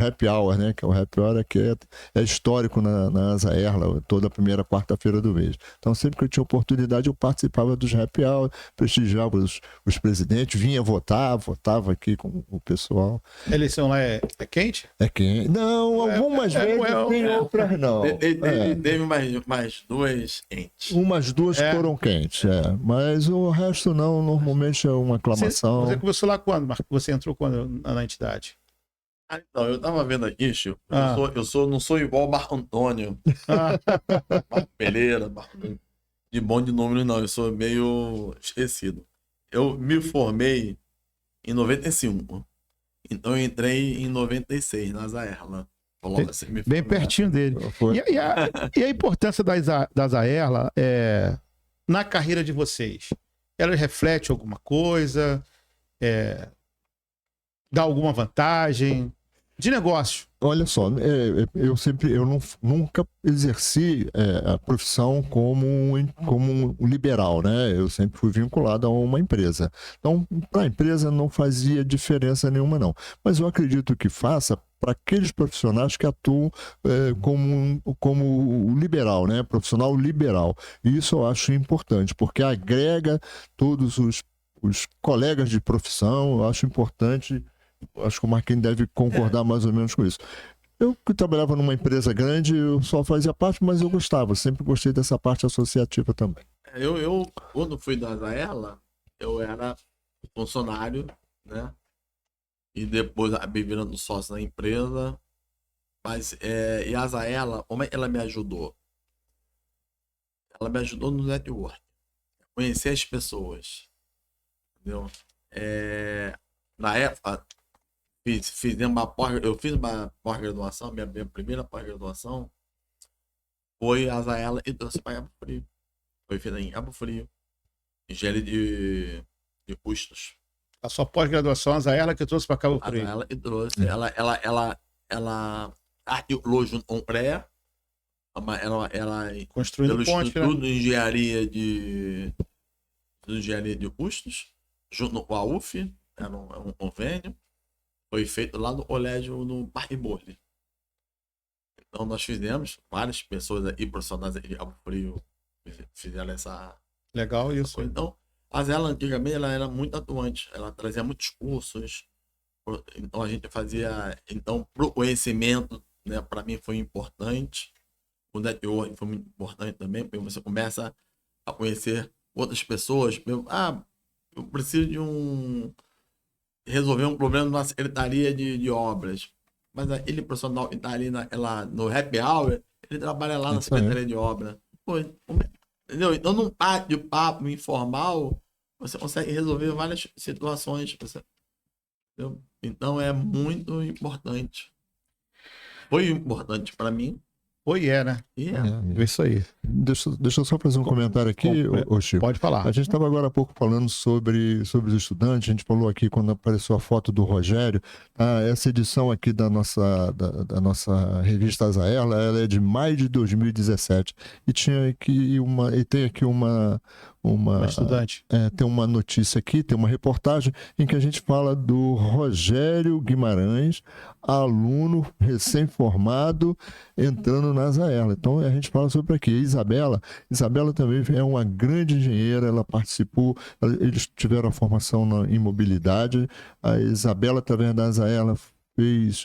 happy hour, né? Que é o happy hour que é histórico na Asa Erla, toda a primeira quarta-feira do mês. Então, sempre que eu tinha oportunidade, eu participava dos happy hour, prestigiava os presidentes, vinha votar, votava aqui com o pessoal. A eleição lá é quente? É quem? Não, algumas vezes tem outras não. Teve mais duas quentes. Umas duas foram quentes, mas o resto não, normalmente é uma aclamação. Você começou lá quando, Marco? Você entrou quando na entidade? Então, eu tava vendo aqui, Chico, não sou igual o Marco Antônio, Marco Pereira, de bom de números não, eu sou meio esquecido. Eu me formei em 95, então eu entrei em 96 na Asa Erla. Bem pertinho dele. E a importância da Asa Erla na carreira de vocês? Ela reflete alguma coisa? Dá alguma vantagem? De negócio? Olha só, eu nunca exerci a profissão como um liberal, né? Eu sempre fui vinculado a uma empresa. Então, para a empresa não fazia diferença nenhuma, não. Mas eu acredito que faça para aqueles profissionais que atuam como liberal, né? Profissional liberal. E isso eu acho importante, porque agrega todos os colegas de profissão, eu acho importante. Acho que o Marquinhos deve concordar mais ou menos com isso. Eu que trabalhava numa empresa grande, eu só fazia parte, mas eu gostava, sempre gostei dessa parte associativa também. Eu quando fui da Asa Erla, eu era funcionário, né? E depois acabei virando sócio na empresa. Mas, e a Asa Erla, como é que ela me ajudou? Ela me ajudou no network. Conhecer as pessoas. Entendeu? Na época, eu fiz uma pós-graduação, minha primeira pós-graduação foi a Asa Erla e trouxe para Cabo Frio. Foi feita em Cabo Frio, engenharia de custos. A sua pós-graduação, a Asa Erla que trouxe para Cabo Frio. A Asa Erla e trouxe. Ela articulou junto com o CREA, ela construindo pelo ponte, Instituto de Engenharia de Custos, junto com a UF, era um convênio. Foi feito lá no colégio no Parque Morley. Então nós fizemos, várias pessoas aí, profissionais de Cabo Frio, fizeram essa... Legal isso. Coisa. Então, a Zela antigamente ela era muito atuante, ela trazia muitos cursos, então a gente fazia... Então, pro conhecimento, né, para mim foi importante, o network foi muito importante também, porque você começa a conhecer outras pessoas. Eu preciso resolver um problema na Secretaria de Obras. Mas aquele profissional que está ali no happy hour, ele trabalha lá na Secretaria de Obras. Pô, entendeu? Então, num papo informal, você consegue resolver várias situações. Entendeu? Então, é muito importante. Foi importante para mim. Né? É isso aí. Deixa eu só fazer um comentário aqui, Chico. Pode falar. A gente estava agora há pouco falando sobre os estudantes, a gente falou aqui quando apareceu a foto do Rogério, essa edição aqui da nossa revista Asa Erla, ela é de maio de 2017 e tem aqui uma estudante. Tem uma notícia aqui, tem uma reportagem em que a gente fala do Rogério Guimarães, aluno recém-formado, entrando na Asa Erla. Então a gente fala sobre aqui. Isabela também é uma grande engenheira, ela participou, eles tiveram a formação em mobilidade. A Isabela, através da Asa Erla, fez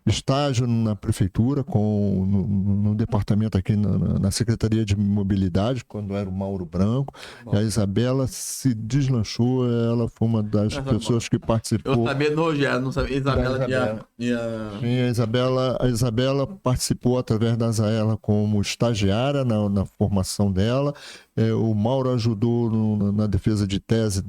estágio na prefeitura, no departamento aqui na Secretaria de Mobilidade, quando era o Mauro Branco. E a Isabela se deslanchou, ela foi uma das pessoas que participou. Eu sabia do Rogério, não sabia. A Isabela participou através da Asa Erla como estagiária na formação dela. O Mauro ajudou na defesa de tese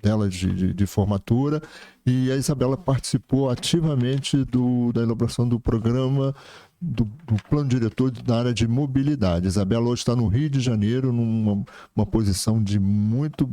dela de formatura, e a Isabela participou ativamente da elaboração do programa do plano diretor da área de mobilidade. A Isabela hoje está no Rio de Janeiro, numa posição de muito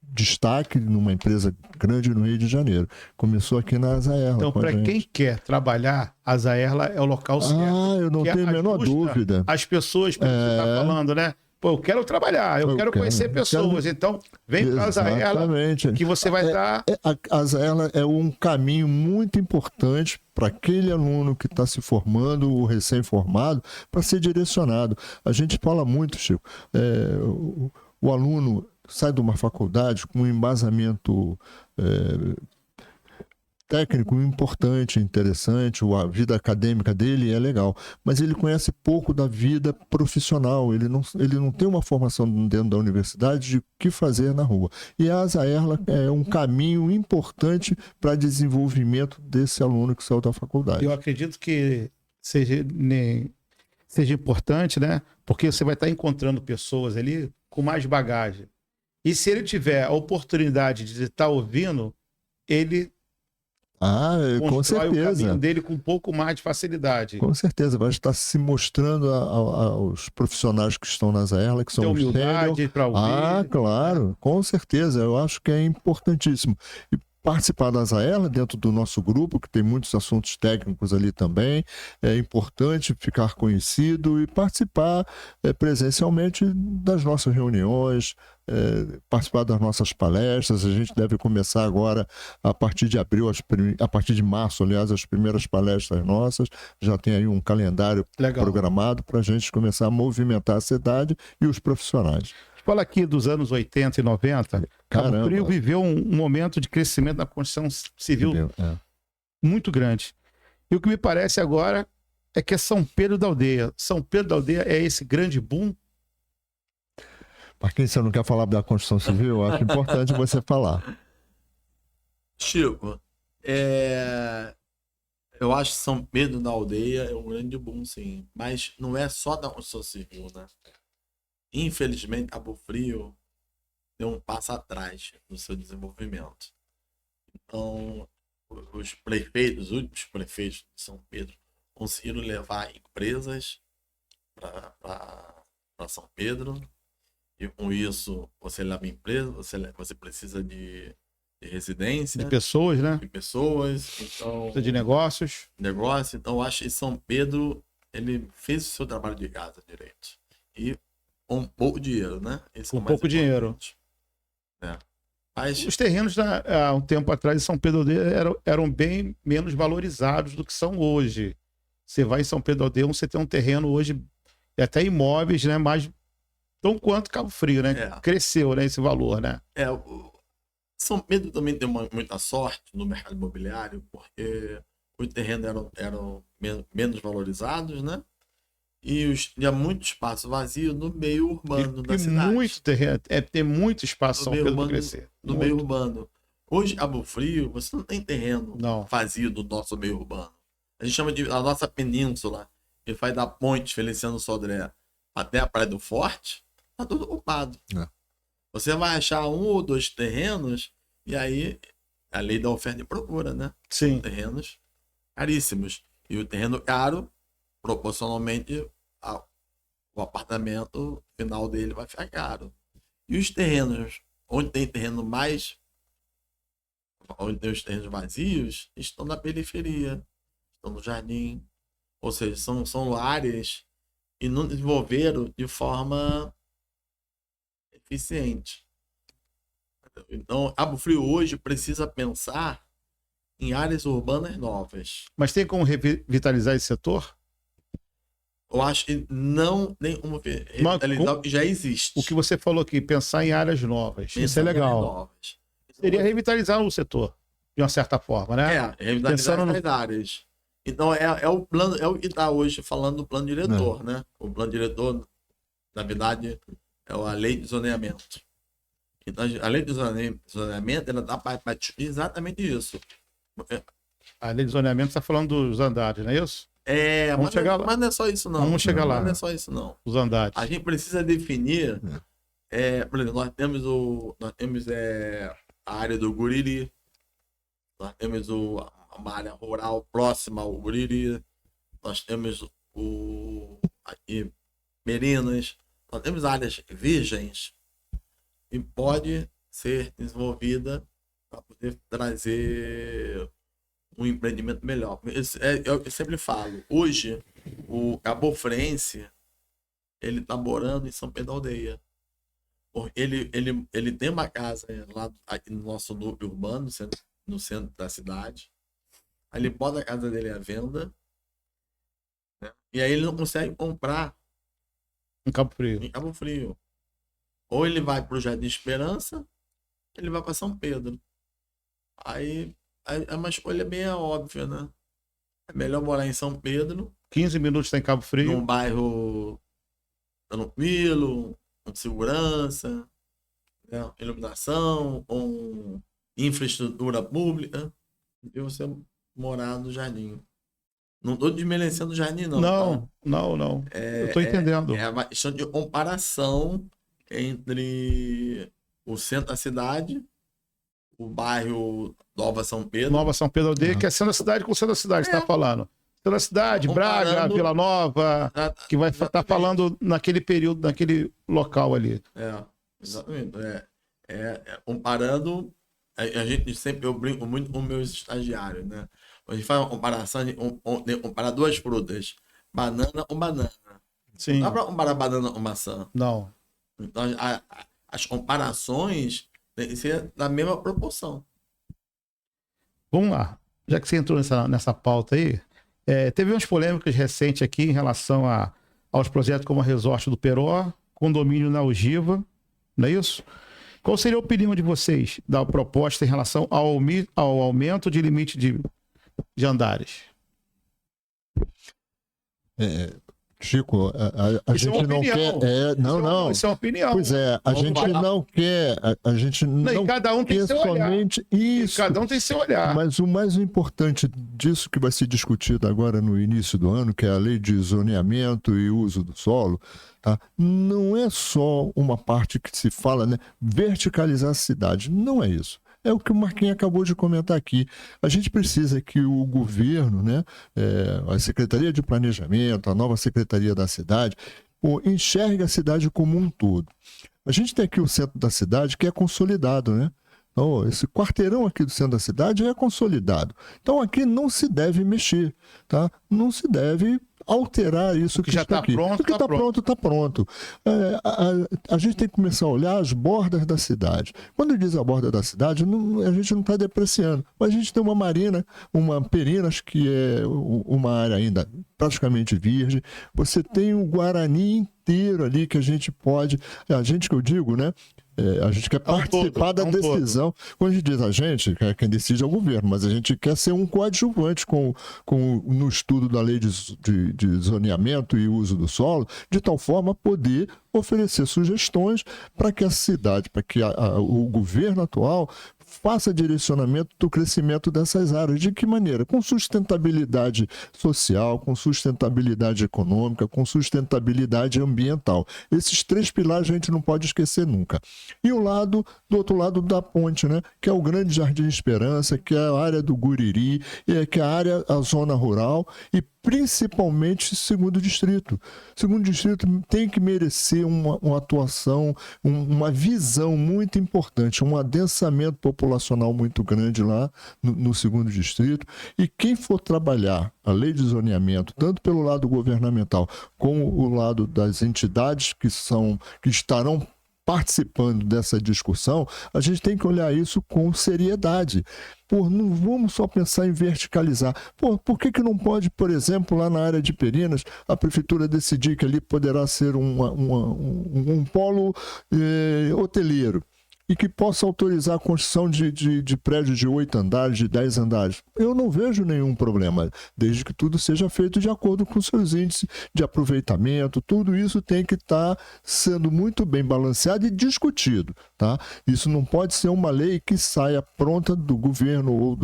destaque, numa empresa grande no Rio de Janeiro. Começou aqui na Asa Erla. Então, para quem quer trabalhar, a Asa Erla é o local certo. Eu não tenho a menor dúvida. As pessoas, como você está falando, né? Pô, eu quero trabalhar, eu quero conhecer pessoas. Então, vem para a Azaerla, Exatamente. que você vai estar... A Azaerla é um caminho muito importante para aquele aluno que está se formando, o recém-formado, para ser direcionado. A gente fala muito, Chico, o aluno sai de uma faculdade com um embasamento técnico importante, interessante, a vida acadêmica dele é legal, mas ele conhece pouco da vida profissional, ele não tem uma formação dentro da universidade de o que fazer na rua. E a Azaerla é um caminho importante para desenvolvimento desse aluno que saiu da faculdade. Eu acredito que seja importante, né? Porque você vai estar encontrando pessoas ali com mais bagagem. E se ele tiver a oportunidade de estar ouvindo, ele com constrói o certeza. caminho dele com um pouco mais de facilidade. Com certeza, vai estar se mostrando aos profissionais que estão na Azaerla, que são Tem os humildade para ouvir. claro, com certeza, eu acho que é importantíssimo. E participar da Azaerla dentro do nosso grupo, que tem muitos assuntos técnicos ali também, é importante ficar conhecido e participar presencialmente das nossas reuniões, participar das nossas palestras. A gente deve começar agora, a partir de abril, a partir de março, aliás, as primeiras palestras nossas. Já tem aí um calendário programado para a gente começar a movimentar a cidade e os profissionais. Fala aqui dos anos 80 e 90, Cabo Frio viveu um momento de crescimento na construção civil muito grande. E o que me parece agora é que é São Pedro da Aldeia. São Pedro da Aldeia é esse grande boom. Para quem você não quer falar da construção civil, eu acho importante você falar. Chico, eu acho que São Pedro da Aldeia é um grande boom, sim. Mas não é só da construção civil, né? Infelizmente, Cabo Frio deu um passo atrás no seu desenvolvimento. Então, os últimos prefeitos de São Pedro, conseguiram levar empresas para São Pedro. E com isso, você leva empresa, você precisa de residência. De pessoas, né? De pessoas. Então, de negócios. Então, eu acho que São Pedro, ele fez o seu trabalho de casa direito. E com pouco dinheiro, né? Com pouco dinheiro. Mas... Os terrenos, há um tempo atrás, em São Pedro da Aldeia, eram bem menos valorizados do que são hoje. Você vai em São Pedro da Aldeia, você tem um terreno hoje, até imóveis, né? Mais tão quanto Cabo Frio, né? Cresceu, né? Esse valor, né? São Pedro também tem muita sorte no mercado imobiliário, porque os terrenos eram menos valorizados, né? E tinha muito espaço vazio no meio urbano da cidade. Muito terreno, tem muito espaço São Pedro para crescer. No meio urbano. Hoje, Cabo Frio, você não tem terreno vazio do nosso meio urbano. A gente chama de a nossa península, que vai da Ponte Feliciano Sodré até a Praia do Forte, tá tudo ocupado. Você vai achar um ou dois terrenos, e aí a lei da oferta e procura, né? Sim. São terrenos caríssimos. E o terreno caro, proporcionalmente, o apartamento final dele vai ficar caro. E os terrenos, onde tem os terrenos vazios, estão na periferia, estão no jardim. Ou seja, são áreas que não desenvolveram de forma eficiente. Então, Cabo Frio hoje precisa pensar em áreas urbanas novas. Mas tem como revitalizar esse setor? Eu acho que não tem como revitalizar o que já existe. O que você falou aqui, pensar em áreas novas. Isso é legal. Seria revitalizar o setor, de uma certa forma, né? Revitalizar as áreas. Então, o plano, é o que está hoje falando do plano diretor, né? O plano diretor, na verdade, é a lei de zoneamento. Então, a lei de zoneamento, ela dá para exatamente isso. A lei de zoneamento está falando dos andares, não é isso? Mas não é só isso, não. Vamos chegar lá. Não é só isso, não. Os andares. A gente precisa definir. Por exemplo, nós temos a área do Guriri. Nós temos uma área rural próxima ao Guriri. Nós temos aqui Merinas. Nós temos áreas virgens e pode ser desenvolvida para poder trazer um empreendimento melhor. Eu sempre falo, hoje o cabofrense ele tá morando em São Pedro da Aldeia. Ele tem uma casa lá aqui no nosso núcleo urbano, no centro da cidade. Aí ele bota a casa dele à venda, né? E aí ele não consegue comprar Em Cabo Frio. em Cabo Frio. Ou ele vai pro Jardim Esperança, ele vai para São Pedro. Aí é uma escolha bem óbvia, né? É melhor morar em São Pedro, 15 minutos tá em Cabo Frio. num bairro tranquilo, com segurança, né? Iluminação, com infraestrutura pública, e você morar no Jardim. Não tô desmerecendo o Jardim, não. Tá? Não. Eu tô entendendo. É uma questão de comparação entre o centro da cidade, o bairro Nova São Pedro. Nova São Pedro Aldeia, que é centro da cidade com centro da cidade, você tá falando. Centro da cidade, Comparando- Braga, Vila Nova, que vai estar Exatamente. falando naquele período, naquele local ali. Exatamente. Comparando, a gente sempre, eu brinco muito com meus estagiários, né? A gente faz uma comparação, de comparar duas frutas, banana com banana. Sim. Não dá pra comparar banana com maçã. Não. Então, as comparações têm que ser da mesma proporção. Vamos lá. Já que você entrou nessa pauta aí, teve umas polêmicas recentes aqui em relação aos projetos como a Resort do Peró, condomínio na Ogiva, não é isso? Qual seria a opinião de vocês da proposta em relação ao aumento de limite de andares? Chico, a Isso é gente uma não opinião. quer. Não. Isso é uma opinião. Pois é, a gente não quer. A gente não e cada um tem quer seu olhar. somente E isso. cada um tem seu olhar. Mas o mais importante disso que vai ser discutido agora no início do ano, que é a lei de zoneamento e uso do solo, tá? Não é só uma parte que se fala, né, verticalizar a cidade. Não é isso. É o que o Marquinhos acabou de comentar aqui. A gente precisa que o governo, né, a Secretaria de Planejamento, a nova Secretaria da Cidade, enxergue a cidade como um todo. A gente tem aqui o centro da cidade que é consolidado, né? Então, esse quarteirão aqui do centro da cidade é consolidado. Então, aqui não se deve mexer, tá? Não se deve alterar isso que já está tá aqui. pronto, O que tá está pronto, está pronto. A gente tem que começar a olhar as bordas da cidade. Quando diz a borda da cidade, a gente não está depreciando. Mas a gente tem uma marina, uma Perinas, que é uma área ainda praticamente virgem. Você tem o Guarani inteiro ali que a gente pode... A gente que eu digo, né? A gente quer participar da decisão. Quando a gente diz a gente, quem decide é o governo, mas a gente quer ser um coadjuvante no estudo da lei de zoneamento e uso do solo, de tal forma poder oferecer sugestões para que a cidade, para que o governo atual faça direcionamento do crescimento dessas áreas. De que maneira? Com sustentabilidade social, com sustentabilidade econômica, com sustentabilidade ambiental. Esses três pilares a gente não pode esquecer nunca. E do outro lado da ponte, né? Que é o Grande Jardim Esperança, que é a área do Guriri, que é a zona rural e principalmente segundo distrito. Segundo distrito tem que merecer uma atuação, uma visão muito importante, um adensamento populacional muito grande lá no segundo distrito. E quem for trabalhar a lei de zoneamento, tanto pelo lado governamental como o lado das entidades que estarão participando dessa discussão, a gente tem que olhar isso com seriedade. Não vamos só pensar em verticalizar. Por que não pode, por exemplo, lá na área de Perinas, a prefeitura decidir que ali poderá ser um polo hoteleiro e que possa autorizar a construção de prédios de 8 andares, de 10 andares? Eu não vejo nenhum problema, desde que tudo seja feito de acordo com seus índices de aproveitamento. Tudo isso tem que estar sendo muito bem balanceado e discutido, tá? Isso não pode ser uma lei que saia pronta do governo ou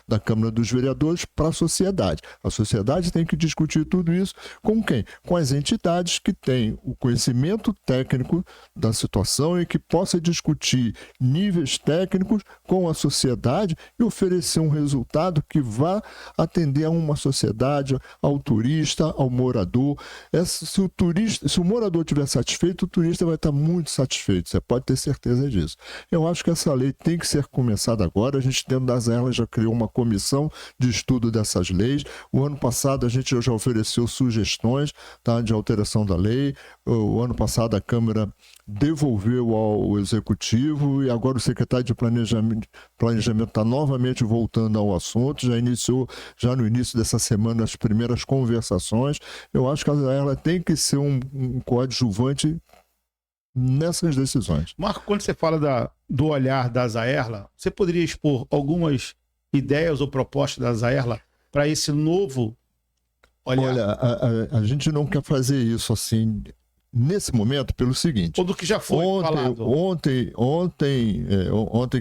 da Câmara dos Vereadores para a sociedade. A sociedade tem que discutir tudo isso com quem? Com as entidades que têm o conhecimento técnico da situação e que possa discutir unir níveis técnicos com a sociedade e oferecer um resultado que vá atender a uma sociedade, ao turista, ao morador. Se o morador estiver satisfeito, o turista vai estar muito satisfeito, você pode ter certeza disso. Eu acho que essa lei tem que ser começada agora. A gente, dentro das Erlas, já criou uma comissão de estudo dessas leis. O ano passado a gente já ofereceu sugestões, tá, de alteração da lei. O ano passado a Câmara devolveu ao Executivo e agora o secretário de Planejamento está novamente voltando ao assunto, já iniciou, já no início dessa semana, as primeiras conversações. Eu acho que ela tem que ser um coadjuvante nessas decisões. Marco, quando você fala do olhar da Zaerla, você poderia expor algumas ideias ou propostas da Zaerla para esse novo olhar? Olha, a gente não quer fazer isso assim nesse momento pelo seguinte. Ou do que já foi falado. Ontem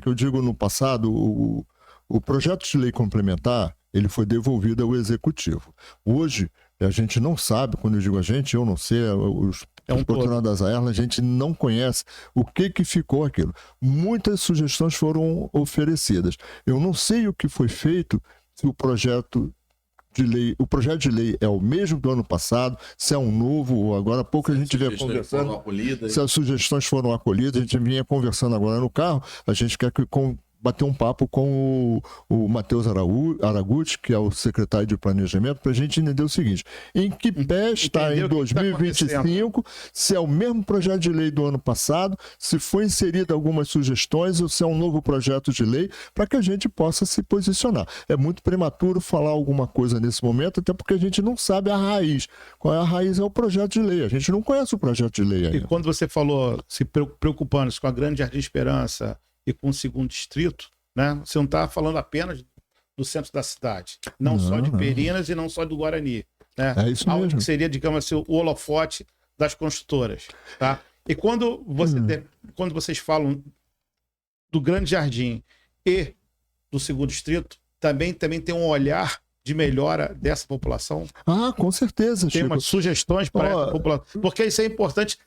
que eu digo no passado, o projeto de lei complementar, ele foi devolvido ao Executivo. Hoje, a gente não sabe, quando eu digo a gente, eu não sei, os profissionais da Zaerla, a gente não conhece o que ficou aquilo. Muitas sugestões foram oferecidas. Eu não sei o que foi feito, se o projeto de lei é o mesmo do ano passado, se é um novo, agora há pouco a gente vinha conversando, se as sugestões foram acolhidas, a gente vinha conversando agora no carro, a gente quer bater um papo com o Matheus Araguchi, que é o secretário de Planejamento, para a gente entender o seguinte: em que pé está em 2025, se é o mesmo projeto de lei do ano passado, se foi inserido algumas sugestões ou se é um novo projeto de lei, para que a gente possa se posicionar. É muito prematuro falar alguma coisa nesse momento, até porque a gente não sabe a raiz. Qual é a raiz? É o projeto de lei. A gente não conhece o projeto de lei ainda. E quando você falou, se preocupando-se com a Grande Jardim Esperança e com o segundo distrito, né? Você não está falando apenas do centro da cidade, não só de Perinas e não só do Guarani, né? É isso algo mesmo. que seria, digamos assim, o holofote das construtoras, tá? E quando vocês falam do Grande Jardim e do segundo distrito, também tem um olhar de melhora dessa população? Ah, com certeza, Tem Chico. umas sugestões para essa população, porque isso é importante,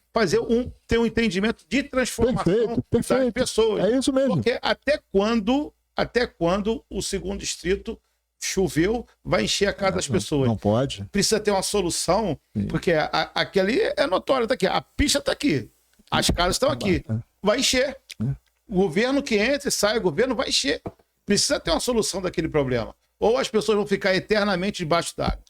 ter um entendimento de transformação das pessoas. É isso mesmo. Porque até quando o segundo distrito choveu, vai encher a casa das pessoas. Não pode. Precisa ter uma solução, porque aqui ali é notório, tá aqui, a pista está aqui, as casas estão aqui, vai encher. O governo que entra e sai, o governo vai encher. Precisa ter uma solução daquele problema. Ou as pessoas vão ficar eternamente debaixo d'água.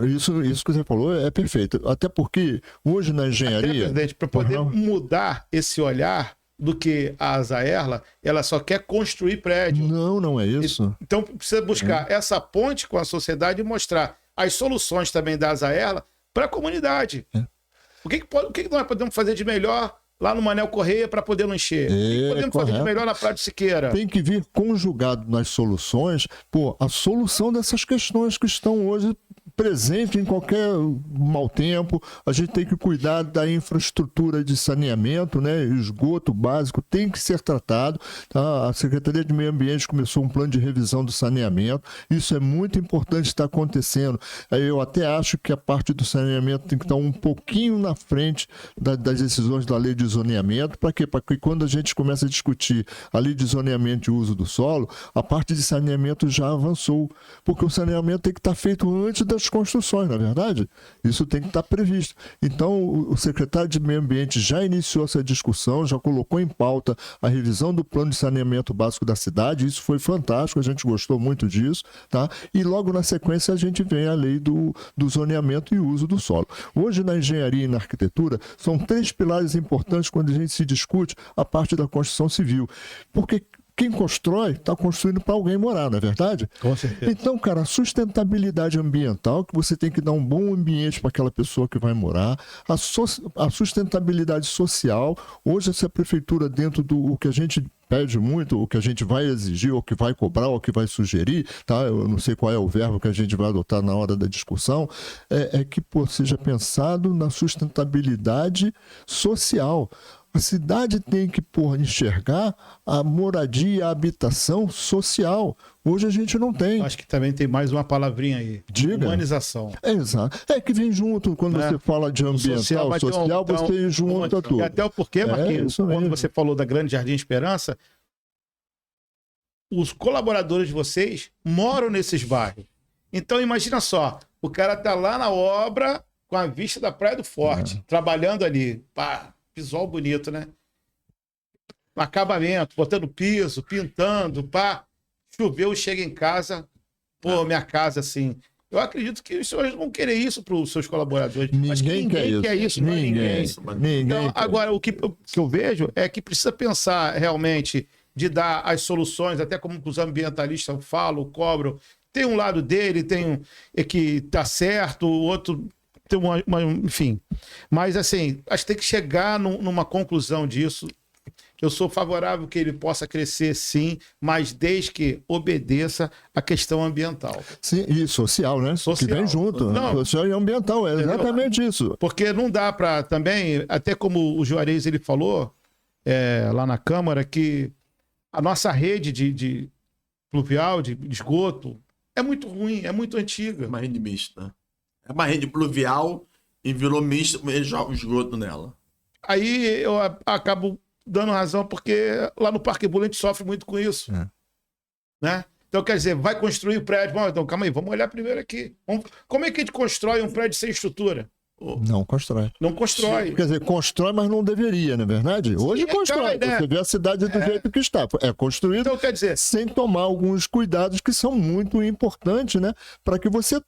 Isso que você falou é perfeito. Até porque hoje na engenharia... Presidente, para poder mudar esse olhar do que a Zaerla, ela só quer construir prédio. Não é isso. Então precisa buscar essa ponte com a sociedade e mostrar as soluções também da Zaerla para a comunidade. O que nós podemos fazer de melhor lá no Manel Correia para poder não encher? O que podemos fazer de melhor na Praia de Siqueira? Tem que vir conjugado nas soluções, a solução dessas questões que estão hoje presentes em qualquer mau tempo. A gente tem que cuidar da infraestrutura de saneamento, né? Esgoto básico tem que ser tratado. Tá? A Secretaria de Meio Ambiente começou um plano de revisão do saneamento. Isso é muito importante estar acontecendo. Eu até acho que a parte do saneamento tem que estar um pouquinho na frente das decisões da lei de zoneamento. Para quê? Para que quando a gente começa a discutir a lei de zoneamento e uso do solo, a parte de saneamento já avançou. Porque o saneamento tem que estar feito antes das construções, na verdade. Isso tem que estar previsto. Então, o secretário de Meio Ambiente já iniciou essa discussão, já colocou em pauta a revisão do plano de saneamento básico da cidade. Isso foi fantástico, a gente gostou muito disso, tá? E logo na sequência a gente vem a lei do zoneamento e uso do solo. Hoje, na engenharia e na arquitetura, são 3 pilares importantes quando a gente se discute a parte da construção civil. Porque quem constrói, está construindo para alguém morar, não é verdade? Com certeza. Então, cara, a sustentabilidade ambiental, que você tem que dar um bom ambiente para aquela pessoa que vai morar, a sustentabilidade social, hoje essa prefeitura, dentro do que a gente pede muito, o que a gente vai exigir, ou que vai cobrar, ou que vai sugerir, tá? Eu não sei qual é o verbo que a gente vai adotar na hora da discussão, é que seja pensado na sustentabilidade social. A cidade tem que, enxergar a moradia, a habitação social. Hoje a gente não tem. Acho que também tem mais uma palavrinha aí. Diga. Humanização. Exato. É que vem junto, quando você fala de ambiental, vai ter social, você junta tudo. E até o porquê, Marquinhos, isso quando mesmo. você falou da Grande Jardim Esperança, os colaboradores de vocês moram nesses bairros. Então imagina só, o cara tá lá na obra com a vista da Praia do Forte, trabalhando ali. Pá, visual bonito, né? Acabamento, botando piso, pintando, pá. Choveu, chega em casa, pô, minha casa assim. Eu acredito que os senhores vão querer isso para os seus colaboradores. Acho que ninguém quer isso. Ninguém. Então, agora, o que eu vejo é que precisa pensar realmente de dar as soluções, até como os ambientalistas falam, cobram. Tem um lado dele, tem um que tá certo, o outro tem enfim. Mas, assim, acho que tem que chegar numa conclusão disso. Eu sou favorável que ele possa crescer, sim, mas desde que obedeça à questão ambiental. Sim, e social, né? Social. Que vem junto. Não. Social e ambiental, é exatamente isso. Porque não dá para também, até como o Juarez ele falou lá na Câmara, que a nossa rede de pluvial, de esgoto, é muito ruim, é muito antiga. É uma rede mista. É uma rede pluvial e virou mista, eles jogam esgoto nela. Aí eu acabo dando razão, porque lá no Parque Bula a gente sofre muito com isso. Né? Então, quer dizer, vai construir o prédio. Bom, então, calma aí, vamos olhar primeiro aqui. Como é que a gente constrói um prédio sem estrutura? Não constrói. Não constrói. Quer dizer, constrói, mas não deveria, não é verdade? Hoje constrói. né? Você vê a cidade do jeito que está. É construído Então, quer dizer, sem tomar alguns cuidados que são muito importantes, né? Para que você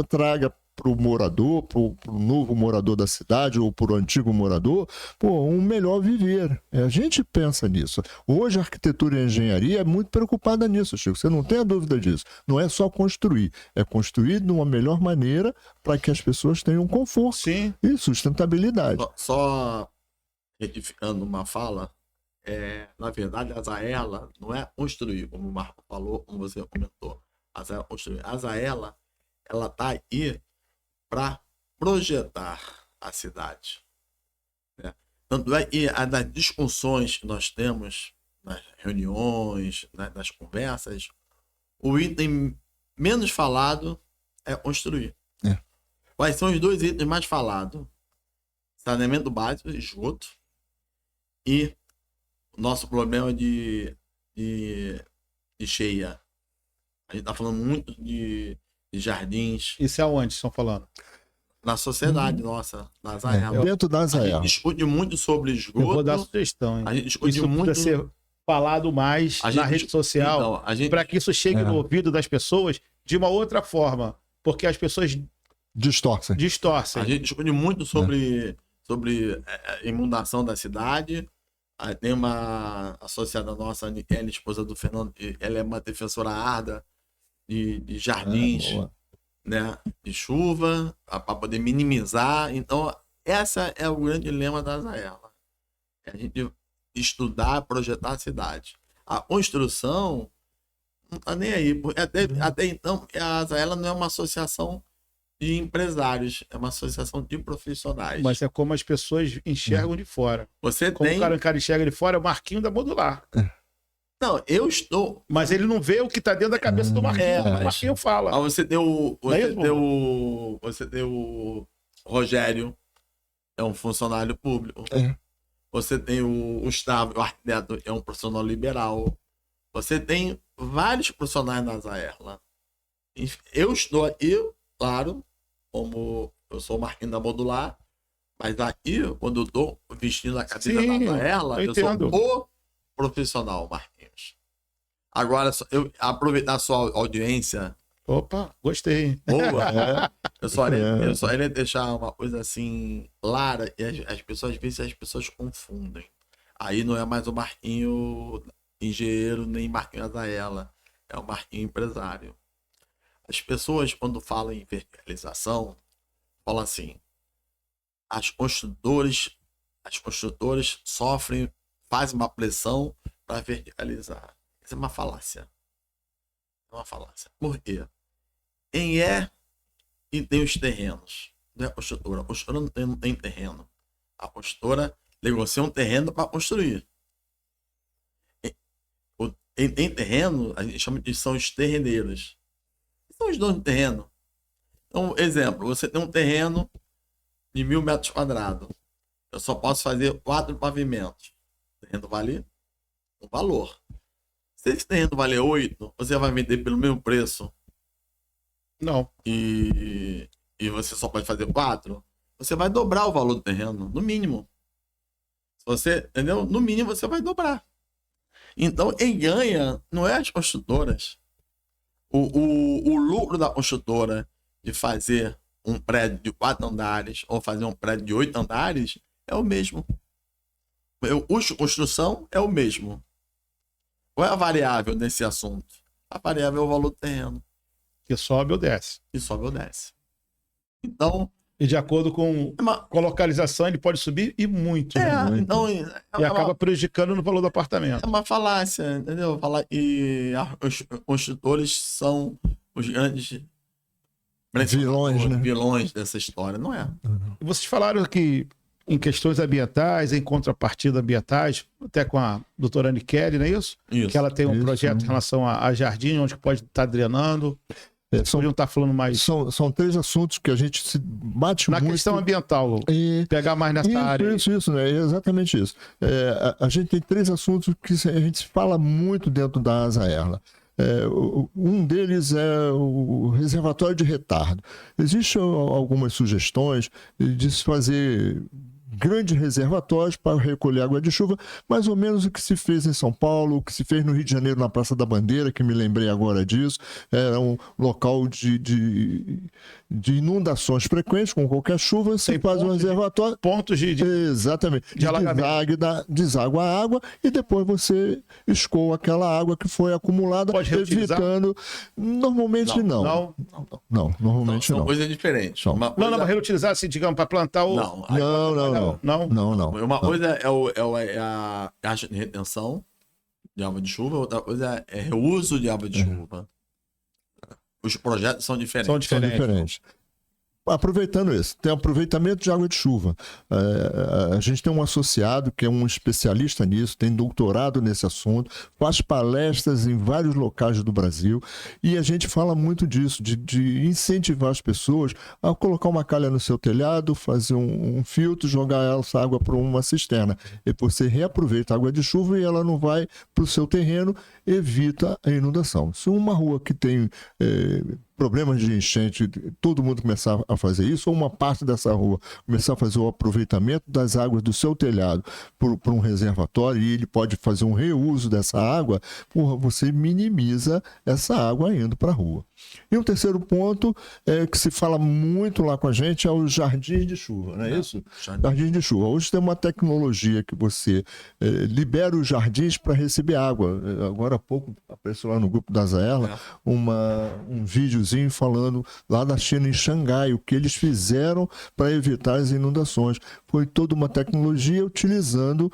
traga para o morador, para o novo morador da cidade ou para o antigo morador, um melhor viver. A gente pensa nisso. Hoje a arquitetura e a engenharia é muito preocupada nisso, Chico. Você não tem a dúvida disso. Não é só construir. É construir de uma melhor maneira para que as pessoas tenham conforto sim. e sustentabilidade. Só retificando uma fala, na verdade, a Zaela não é construir, como o Marco falou, como você comentou. A Zaela construir. A Zaela, ela está aí para projetar a cidade. Né? Tanto é que nas discussões que nós temos, nas reuniões, nas conversas, o item menos falado é construir. Quais são os dois itens mais falados? Saneamento básico, esgoto, e o nosso problema de cheia. A gente está falando muito de jardins. Isso é onde estão falando? Na sociedade nossa, na Zaela. Dentro da A Zaela. gente discute muito sobre esgoto. Eu vou dar sugestão, hein? A gente discute Isso muito. precisa ser falado mais na rede social, Então, para que isso chegue no ouvido das pessoas de uma outra forma, porque as pessoas distorcem. A gente discute muito sobre inundação da cidade. Tem uma associada nossa, ela, esposa do Fernando, ela é uma defensora árda de jardins, né, de chuva, para poder minimizar. Então, essa é o grande dilema da Zaela. É a gente estudar, projetar a cidade. A construção não está nem aí. Até então, a Zaela não é uma associação de empresários, é uma associação de profissionais. Mas é como as pessoas enxergam de fora. Você como tem... o cara enxerga de fora, é o Marquinho da Modular. Não, eu estou... Mas ele não vê o que está dentro da cabeça do Marquinho. O Marquinho fala. Você tem o Rogério, é um funcionário público. Você tem o Gustavo, o arquiteto, é um profissional liberal. Você tem vários profissionais na Zaela. Eu estou aqui, claro, como eu sou o Marquinhos da Modular, mas aqui, quando eu estou vestindo a camisa da Zaela, eu sou o profissional Marquinhos. Agora, eu aproveitar a sua audiência. Opa, gostei. Boa. Eu só ia deixar uma coisa assim clara, e as pessoas, às vezes, as pessoas confundem. Aí não é mais o Marquinho engenheiro, nem Marquinho Azaela. É o Marquinho empresário. As pessoas, quando falam em verticalização, falam assim: as construtoras sofrem, fazem uma pressão para verticalizar. Isso é uma falácia. É uma falácia. Por quê? Quem e tem os terrenos. Não é a construtora. A construtora não tem terreno. A construtora negocia um terreno para construir. Em terreno, a gente chama de são os terreneiros. São os donos do terreno. Então, exemplo, você tem um terreno de 1.000 metros quadrados. Eu só posso fazer 4 pavimentos. O terreno vale um valor. Se esse terreno valer 8, você vai vender pelo mesmo preço Não. e você só pode fazer 4, você vai dobrar o valor do terreno, no mínimo. Se você, entendeu? No mínimo você vai dobrar. Então, quem ganha não é as construtoras. O lucro da construtora de fazer um prédio de 4 andares ou fazer um prédio de 8 andares é o mesmo. O custo de construção é o mesmo. Qual é a variável nesse assunto? A variável é o valor do terreno. Que sobe ou desce. E sobe ou desce. Então, E de acordo com a localização, ele pode subir e muito. Né? então E acaba prejudicando no valor do apartamento. é uma falácia, entendeu? Falar que os construtores são os grandes Vilões, né? vilões dessa história. Não é. E vocês falaram que em questões ambientais, em contrapartida ambientais, até com a doutora Anne Kelly, não é isso? Isso. Que ela tem um Isso. projeto em relação a jardim, onde pode estar drenando. Podiam estar falando mais São 3 assuntos que a gente se bate na muito. questão ambiental. E- Pegar mais nessa área. Isso, né? É exatamente isso. A gente tem 3 assuntos que a gente fala muito dentro da Asa Erla. Um deles é o reservatório de retardo. Existem algumas sugestões de se fazer grandes reservatórios para recolher água de chuva, mais ou menos o que se fez em São Paulo, o que se fez no Rio de Janeiro, na Praça da Bandeira, que me lembrei agora disso. Era um local de inundações frequentes, com qualquer chuva, você Tem faz um pontos de- reservatório. Pontos de Exatamente. de alagamento. Deságua a água e depois você escoa aquela água que foi acumulada, Pode reutilizar? evitando. Normalmente não. Não. Normalmente São não. coisas diferentes. Não. Uma Não, coisa... mas reutilizar, assim, digamos, para plantar o. Não. Não. Uma coisa é a caixa de retenção de água de chuva, outra coisa é reuso de água de chuva. Os projetos são diferentes. São São diferentes. diferentes. Aproveitando isso, tem aproveitamento de água de chuva. A gente tem um associado que é um especialista nisso, tem doutorado nesse assunto, faz palestras em vários locais do Brasil e a gente fala muito disso, de incentivar as pessoas a colocar uma calha no seu telhado, fazer um filtro, jogar essa água para uma cisterna. E você reaproveita a água de chuva e ela não vai para o seu terreno, evita a inundação. Se uma rua que tem problemas de enchente, todo mundo começar a fazer isso, ou uma parte dessa rua começar a fazer o aproveitamento das águas do seu telhado por um reservatório, e ele pode fazer um reuso dessa água, você minimiza essa água indo para a rua. E um terceiro ponto que se fala muito lá com a gente é os jardins de chuva, não é isso? Jardins de chuva. Hoje tem uma tecnologia que você libera os jardins para receber água. Agora há pouco apareceu lá no grupo da Zaerla um videozinho falando lá da China, em Xangai, o que eles fizeram para evitar as inundações. Foi toda uma tecnologia utilizando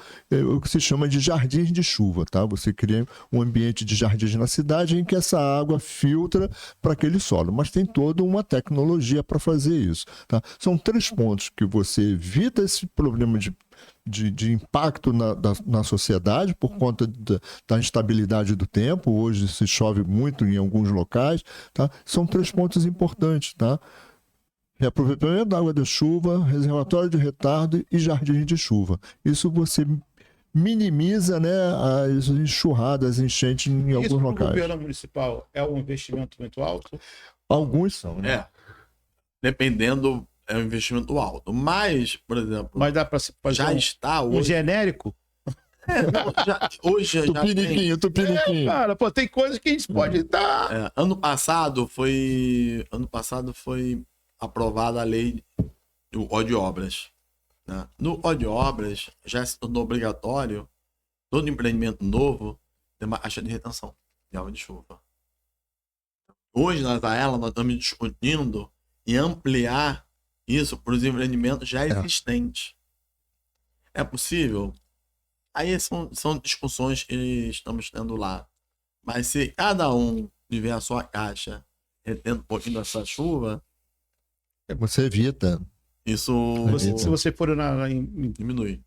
o que se chama de jardins de chuva, tá? Você cria um ambiente de jardins na cidade em que essa água filtra para aquele solo, mas tem toda uma tecnologia para fazer isso, tá? São 3 pontos que você evita esse problema de impacto na sociedade por conta da instabilidade do tempo. Hoje se chove muito em alguns locais, tá? São 3 pontos importantes, tá? Reaproveitamento da água de chuva, reservatório de retardo e jardim de chuva. Isso você minimiza, né, as enxurradas, as enchentes em alguns Isso, locais. o governo municipal é um investimento muito alto? Alguns são, né? Dependendo, é um investimento alto. Mas, por exemplo, Mas dá para fazer já está um hoje. genérico? Hoje já tem. Tupiniquinho. Cara, pô, tem coisas que a gente pode dar. Ano passado foi aprovada a lei do Código de Obras, né? No Código de Obras já se tornou obrigatório todo empreendimento novo ter uma caixa de retenção de água de chuva. Hoje na Zaerla nós estamos discutindo em ampliar isso para os empreendimentos já existentes. É possível? Aí são discussões que estamos tendo lá. Mas se cada um tiver a sua caixa retendo um pouquinho dessa chuva, Você evita. isso Se você for diminui.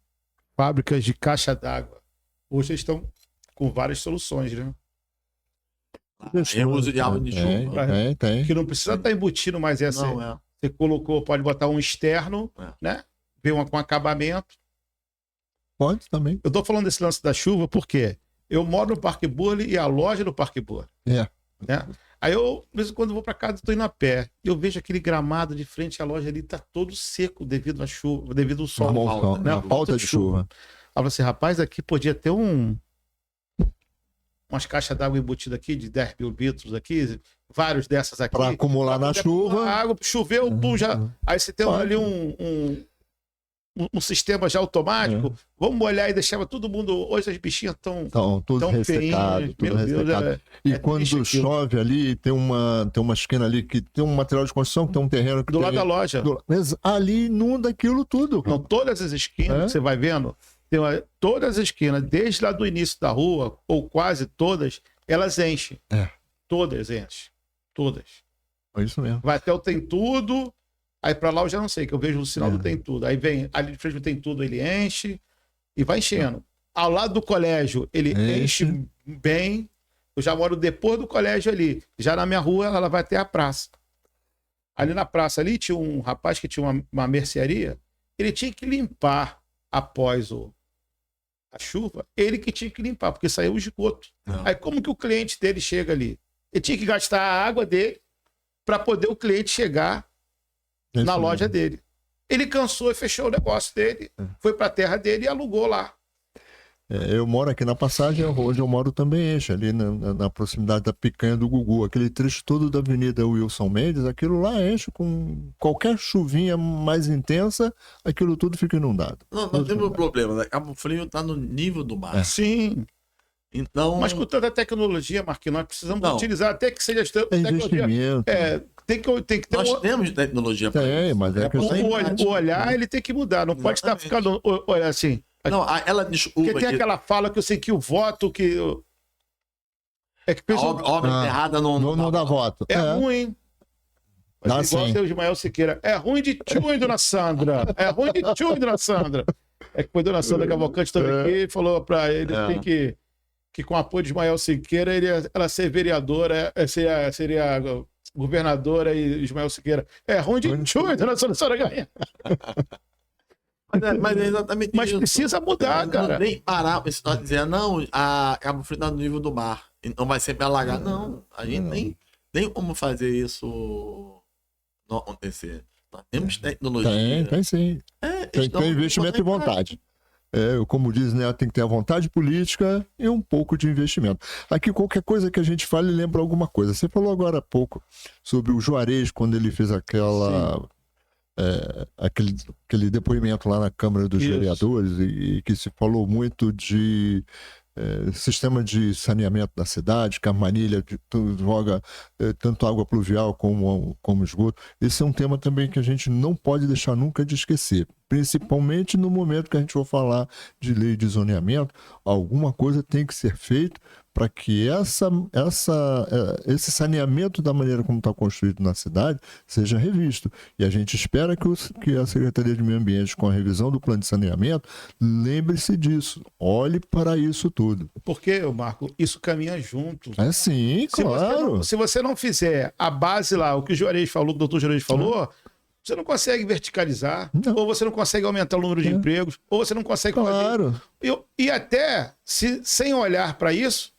fábricas de caixa d'água. Hoje eles estão com várias soluções, né? Reuso de água de chuva. Tem. Que não precisa estar embutindo mais essa. Não, é. Você colocou, pode botar um externo, né? Ver com acabamento. Pode também. Eu tô falando desse lance da chuva porque eu moro no Parque Burle e a loja do Parque Burle. É. Né? Aí eu, de vez em quando, vou para casa, tô indo a pé. Eu vejo aquele gramado de frente à loja ali, tá todo seco devido à chuva, devido ao sol. Falta de chuva. Aí eu falei assim, rapaz, aqui podia ter umas caixas d'água embutidas aqui, de 10 mil litros aqui, vários dessas aqui. Para acumular na chuva. A água, choveu, pum, já. Aí você tem ali um sistema já automático, vamos molhar e deixava todo mundo. Hoje as bichinhas estão tudo ressecado, tudo ressecado. E quando chove ali, tem uma esquina ali que tem um material de construção, que tem um terreno que do lado da loja. Ali inunda aquilo tudo. Não, todas as esquinas que você vai vendo, todas as esquinas, desde lá do início da rua, ou quase todas, elas enchem. Todas enchem. Todas. É isso mesmo. Vai até o Tem Tudo. Aí pra lá eu já não sei, que eu vejo o sinal do Tem Tudo. Aí vem ali de frente do Tem Tudo, ele enche e vai enchendo. Ao lado do colégio, ele enche bem. Eu já moro depois do colégio ali. Já na minha rua, ela vai até a praça. Ali na praça, ali tinha um rapaz que tinha uma mercearia. Ele tinha que limpar após a chuva. Ele que tinha que limpar, porque saiu o esgoto. Aí como que o cliente dele chega ali? Ele tinha que gastar a água dele para poder o cliente chegar na loja dele. Ele cansou e fechou o negócio dele, foi para a terra dele e alugou lá. Eu moro aqui na Passagem, onde eu moro também enche, ali na proximidade da Picanha do Gugu. Aquele trecho todo da Avenida Wilson Mendes, aquilo lá enche com qualquer chuvinha mais intensa, aquilo tudo fica inundado. Não temos um problema, né? Cabo Frio está no nível do mar. Sim. Então... Mas com toda a tecnologia, Marquinhos, nós precisamos utilizar, até que seja investimento. Tem que ter temos tecnologia para isso. Mas o olhar ele tem que mudar, não pode estar ficando assim. Não, ela desculpa. Porque tem aquela fala que eu sei que o voto que a obra errada não dá voto. É ruim. Dá igual o seu Ismael Siqueira. É ruim de tchum, dona Sandra. É ruim de tchum, dona Sandra. É que foi dona Sandra Cavalcante também aqui e falou para ele que com o apoio de Ismael Siqueira ela ser vereadora, seria governadora e Ismael Siqueira. É ruim de tchum, dona Sandra ganha. Mas é exatamente Mas isso. precisa mudar, cara. Não nem parar pra você dizer, não, a Cabo Frio tá no nível do mar, então vai sempre alagar. Não, a gente nem como fazer isso não acontecer. Nós temos tecnologia. Tem sim. Tem que ter investimento e vontade. Como diz, né, tem que ter a vontade política e um pouco de investimento. Aqui, qualquer coisa que a gente fale lembra alguma coisa. Você falou agora há pouco sobre o Juarez, quando ele fez aquele depoimento lá na Câmara dos Vereadores e que se falou muito de sistema de saneamento da cidade, que a Manilha joga tanto água pluvial como esgoto. Esse é um tema também que a gente não pode deixar nunca de esquecer, principalmente no momento que a gente for falar de lei de zoneamento. Alguma coisa tem que ser feita para que esse saneamento da maneira como está construído na cidade seja revisto. E a gente espera que a Secretaria de Meio Ambiente, com a revisão do plano de saneamento, lembre-se disso, olhe para isso tudo. Porque, Marco, isso caminha junto. Sim, claro. Se você não fizer a base lá, o que o Juarez falou, o doutor Juarez falou, você não consegue verticalizar, ou você não consegue aumentar o número de empregos, ou você não consegue fazer. E até, sem olhar para isso,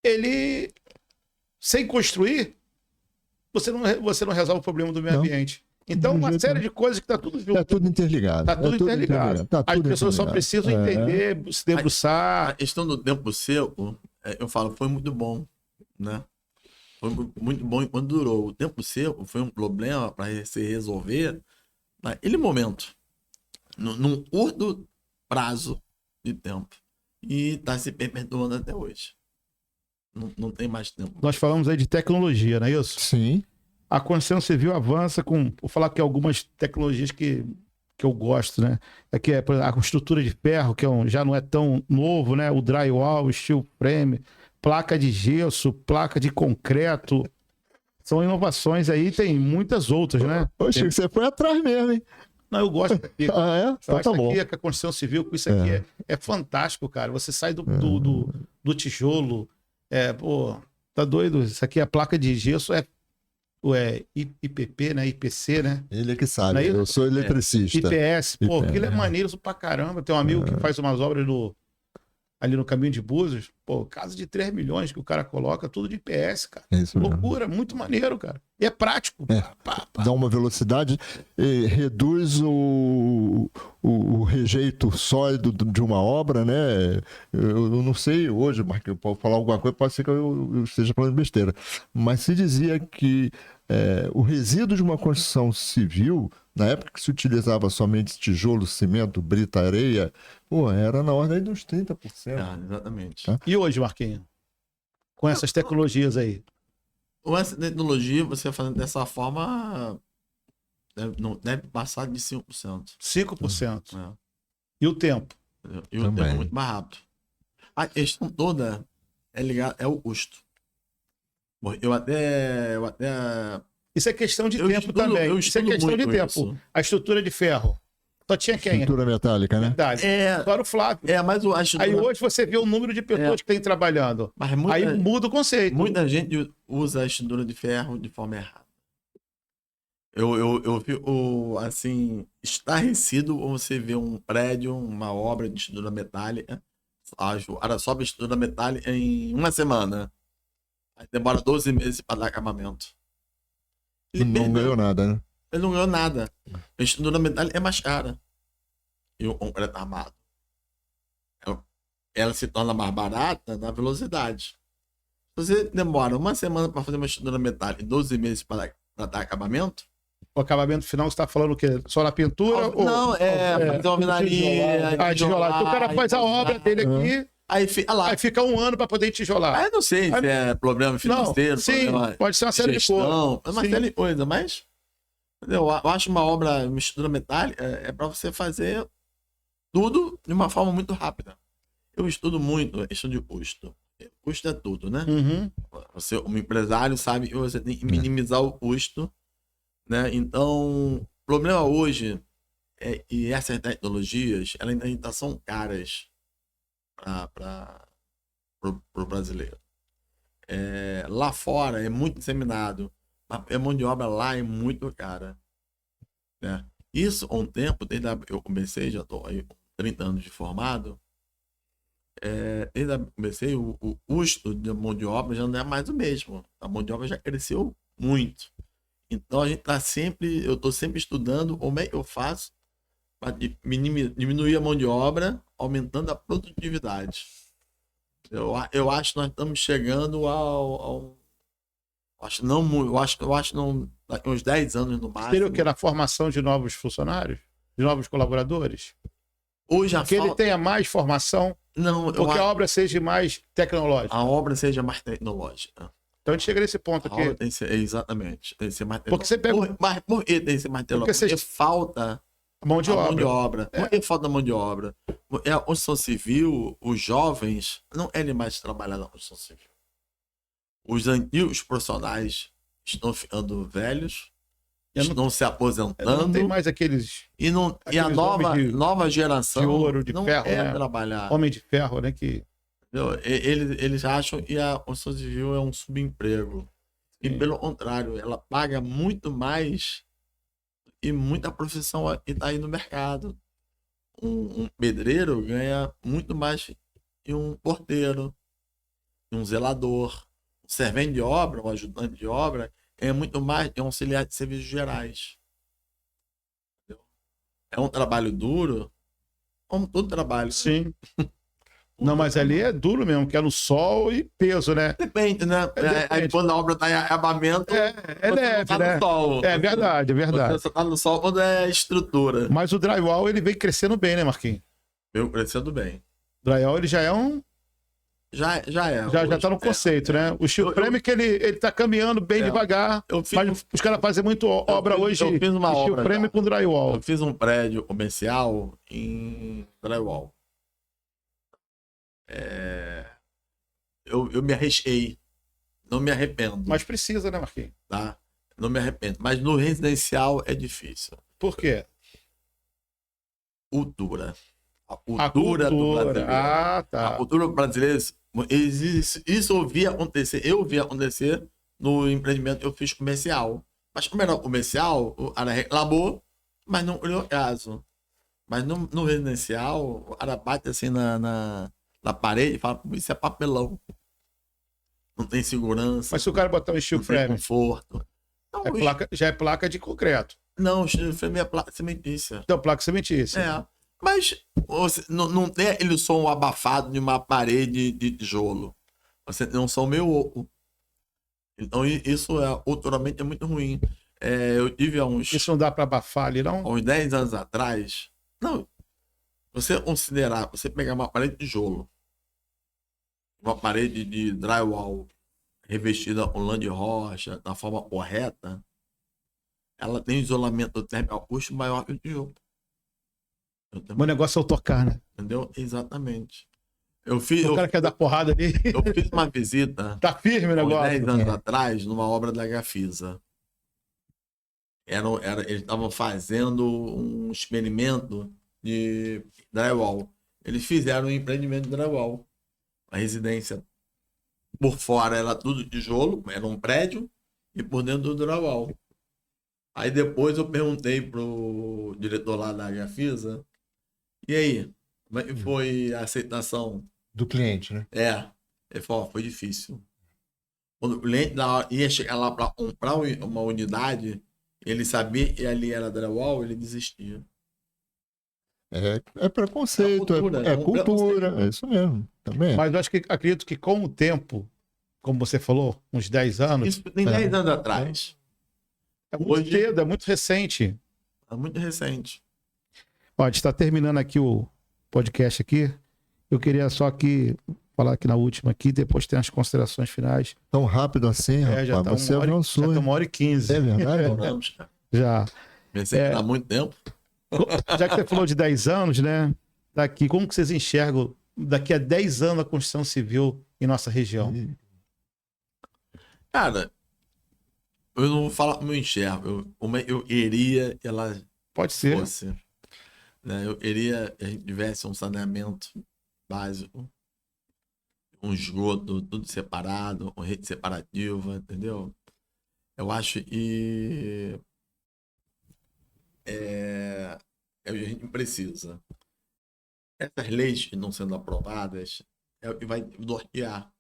ele, sem construir, você não resolve o problema do meio ambiente. Então, uma série de coisas que está tudo junto. Está tudo interligado. Está tudo interligado. As pessoas só precisam entender, se debruçar. A questão do tempo seco, eu falo, foi muito bom, né? Foi muito bom enquanto durou. O tempo seco foi um problema para se resolver naquele momento, num curto prazo de tempo. E está se perpetuando até hoje. Não tem mais tempo. Nós falamos aí de tecnologia, não é isso? Sim. A construção civil avança com... Vou falar que algumas tecnologias que eu gosto, né? Aqui por exemplo, a estrutura de ferro, que já não é tão novo, né? O drywall, o steel frame, placa de gesso, placa de concreto. São inovações aí, tem muitas outras, né? Poxa, você foi atrás mesmo, hein? Não, eu gosto daqui. Ah, é? Eu Então acho tá bom. aqui que a construção civil, isso aqui é fantástico, cara. Você sai do tijolo, pô, tá doido? Isso aqui é a placa de gesso, é IPP, né? IPC, né? Ele é que sabe. Não é isso? Eu sou eletricista. IPS. Pô, IPS. aquilo é maneiro isso pra caramba. Tem um amigo que faz umas obras ali no caminho de Búzios. Pô, casa de 3 milhões que o cara coloca, tudo de IPS, cara. É isso mesmo. Loucura, muito maneiro, cara. E é prático. Pá. Dá uma velocidade, reduz o rejeito sólido de uma obra, né? Eu não sei hoje, Marquinhos, pode falar alguma coisa, pode ser que eu esteja falando besteira, mas se dizia que o resíduo de uma construção civil, na época que se utilizava somente tijolo, cimento, brita, areia, pô, era na ordem dos 30%. Exatamente. Tá. E hoje, Marquinhos? Com essas tecnologias aí. Com essa tecnologia, você fazendo dessa forma, não deve passar de 5%. 5%. Né? E o tempo? E o tempo é muito mais rápido. A questão toda é o custo. Eu até Isso é questão de Eu tempo estudo- também. eu Isso é estudo questão de muito tempo. isso. A estrutura de ferro. Só tinha quem? Estrutura metálica, né? Verdade. Agora o Flávio. mas eu acho Aí hoje você vê o número de pessoas que tem trabalhando. mas Aí muda o conceito. muita gente usa a estrutura de ferro de forma errada. Eu fico, assim, estarrecido quando você vê um prédio, uma obra de estrutura metálica, era só a estrutura metálica em uma semana. Aí demora 12 meses para dar acabamento. Não ganhou nada, né? Ele não ganhou nada. A estrutura metálica é mais cara. E o concreto armado. Ela se torna mais barata na velocidade. Você demora uma semana para fazer uma estrutura metálica e 12 meses para dar acabamento. O acabamento final você está falando o quê? Só na pintura? Não, fazer uma alvenaria. Tijolar. Então o cara faz a obra dele aqui, Aí fica lá. aí fica um ano para poder tijolar. Aí eu não sei se é problema financeiro, Não, sim, problema pode ser uma série de gestão, coisas. uma Sim. série de coisas, mas eu acho uma obra, uma estrutura metálica, é para você fazer tudo de uma forma muito rápida. Eu estudo muito a questão de custo. Custo é tudo, né? Uhum. Você, como empresário, sabe que você tem que minimizar o custo, né? Então, o problema hoje é que essas tecnologias, elas ainda são caras para o brasileiro. Lá fora é muito disseminado, mas a mão de obra lá é muito cara, né? Isso, há um tempo, desde eu comecei, já estou aí com 30 anos de formado, desde que comecei, o custo da mão de obra já não é mais o mesmo. A mão de obra já cresceu muito. Então a gente tá sempre, eu estou sempre estudando como é que eu faço para diminuir a mão de obra, aumentando a produtividade. Eu acho que nós estamos chegando ao eu acho não, daqui uns 10 anos no máximo. Seria o que? Na formação de novos funcionários? De novos colaboradores? Hoje Que ele tenha mais formação, não, porque a obra seja mais tecnológica. a obra seja mais tecnológica. Então a gente chega nesse ponto A aqui. obra tem que ser, exatamente, tem que ser mais Porque você pega Mas por que tem que ser mais tecnológica? Porque falta a mão de a mão obra. de obra. Por que falta mão de obra? A construção civil, os jovens, não querem mais trabalhar na construção civil. Os antigos profissionais estão ficando velhos, estão se aposentando. Não tem mais aqueles E a aqueles nova, homens nova geração de ouro, de não ferro, quer né? trabalhar. homem de ferro, né? Que Entendeu? Eles acham que a construção civil é um subemprego. E Sim. pelo contrário, ela paga muito mais e muita profissão está aí no mercado. Um pedreiro ganha muito mais que um porteiro, um zelador. Um servente de obra, um ajudante de obra, ganha muito mais que um auxiliar de serviços gerais. Entendeu? É um trabalho duro, como todo trabalho. sim. Não, mas ali é duro mesmo, que é no sol e peso, né? Depende, né? Depende. Aí quando a obra está em acabamento, É você leve, não tá né? no sol. É verdade, é verdade. Você está no sol quando é estrutura. Mas o drywall, ele vem crescendo bem, né, Marquinhos? Veio crescendo bem. O drywall, ele já é um... Já é. Já tá no conceito, né? O steel frame que ele tá caminhando bem devagar, Eu fiz, mas os caras fazem muito obra hoje eu fiz uma de steel obra frame já. com drywall. Eu fiz um prédio comercial em drywall. Eu me arrisquei. Não me arrependo, Mas precisa, né, Marquinhos? tá? Não me arrependo. Mas no residencial é difícil. Por quê? cultura. A A cultura do brasileiro. Ah, tá. A cultura brasileira, isso eu vi acontecer no empreendimento que eu fiz comercial. Mas como era comercial, o cara reclamou, mas não olhou caso. Mas no residencial, o cara bate assim na parede e fala, isso é papelão. Não tem segurança, Mas se o cara botar um steel não tem frame, conforto. Não, já é placa de concreto. não, o steel frame é placa cimentícia. Então, placa cimentícia. É. Mas não tem aquele som abafado de uma parede de tijolo. Você tem um som meio oco. Então isso culturalmente é muito ruim. Eu tive há uns Isso não dá pra abafar ali, não? 10 anos atrás. Não. Você considerar, você pegar uma parede de tijolo, uma parede de drywall revestida com lã de rocha da forma correta, ela tem isolamento térmico acústico maior que o tijolo. O negócio é o tocar, né? Entendeu? Exatamente. O cara quer dar porrada ali. Eu fiz uma visita Tá firme o há uns negócio. 10 anos atrás numa obra da Gafisa. Eles estavam fazendo um experimento de drywall. Eles fizeram um empreendimento de drywall. A residência por fora era tudo tijolo, era um prédio, e por dentro do drywall. Aí depois eu perguntei pro diretor lá da Gafisa, e aí, como é que foi a aceitação? Do cliente, né? Ele falou, foi difícil. Quando o cliente ia chegar lá para comprar uma unidade, ele sabia que ali era drywall, ele desistia. É preconceito, é cultura, é isso mesmo. Também. Mas eu acredito que com o tempo, como você falou, uns 10 anos, Isso tem 10 anos atrás. é muito Hoje- cedo, é muito recente. É muito recente. Ó, a gente está terminando aqui o podcast aqui. Eu queria só aqui falar aqui na última aqui, depois tem as considerações finais. Tão rápido assim, rapaz. já tá Você avançou. já tá hein? 1h15. É verdade? Falamos, cara. Já. Pensei que há muito tempo. Já que você falou de 10 anos, né? Daqui, como que vocês enxergam daqui a 10 anos a construção civil em nossa região? Cara, eu não vou falar como eu enxergo, como eu queria que ela Pode ser. fosse. Né? Eu queria que a gente tivesse um saneamento básico, um esgoto, tudo separado, uma rede separativa, entendeu? Eu acho que a gente precisa. Essas leis que estão sendo aprovadas é o que vai nortear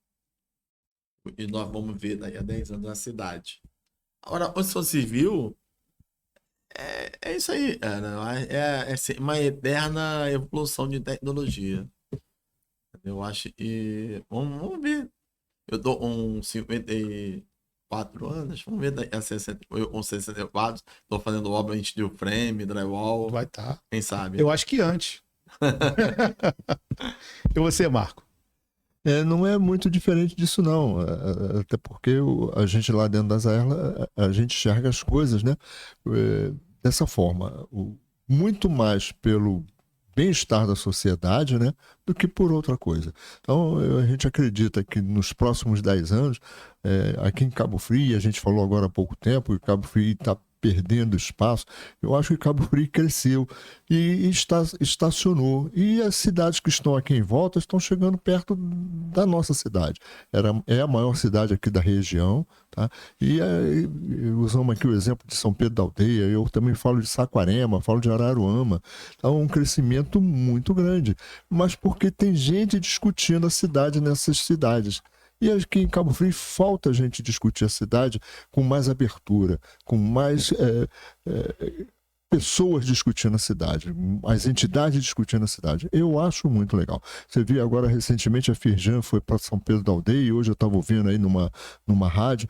o que nós vamos ver daqui a 10 anos na cidade. Agora, a construção civil é isso aí, cara. É uma eterna evolução de tecnologia. Eu acho que. Vamos ver. Eu tô com 54 anos. Vamos ver daqui a 60. Eu com 64. Tô fazendo obra em steel frame, drywall. Vai estar. Quem sabe? Eu acho que antes. E você, Marco? Não é muito diferente disso, não. Até porque a gente lá dentro das AERLA, a gente enxerga as coisas, né? Dessa forma. Muito mais pelo bem-estar da sociedade, né? Do que por outra coisa. Então, a gente acredita que nos próximos 10 anos, aqui em Cabo Frio, a gente falou agora há pouco tempo, que Cabo Frio está perdendo espaço. Eu acho que Cabo Frio cresceu e estacionou. E as cidades que estão aqui em volta estão chegando perto da nossa cidade. É a maior cidade aqui da região, tá? E usamos aqui o exemplo de São Pedro da Aldeia, eu também falo de Saquarema, falo de Araruama. Então, um crescimento muito grande. Mas porque tem gente discutindo a cidade nessas cidades. E aqui em Cabo Frio falta a gente discutir a cidade com mais abertura, com mais pessoas discutindo a cidade, as entidades discutindo a cidade. Eu acho muito legal. Você viu agora recentemente a Firjan foi para São Pedro da Aldeia e hoje eu estava ouvindo aí numa rádio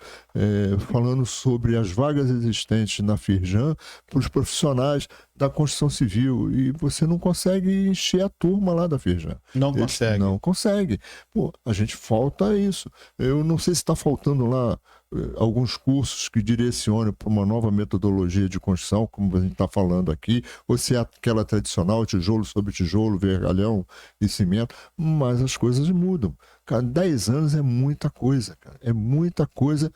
falando sobre as vagas existentes na Firjan para os profissionais da construção civil e você não consegue encher a turma lá da Firjan. Não consegue. Não consegue. Pô, a gente falta isso. Eu não sei se está faltando lá alguns cursos que direcionam para uma nova metodologia de construção, como a gente está falando aqui, ou se é aquela tradicional, tijolo sobre tijolo, vergalhão e cimento, mas as coisas mudam. Cara, 10 anos é muita coisa, cara. É muita coisa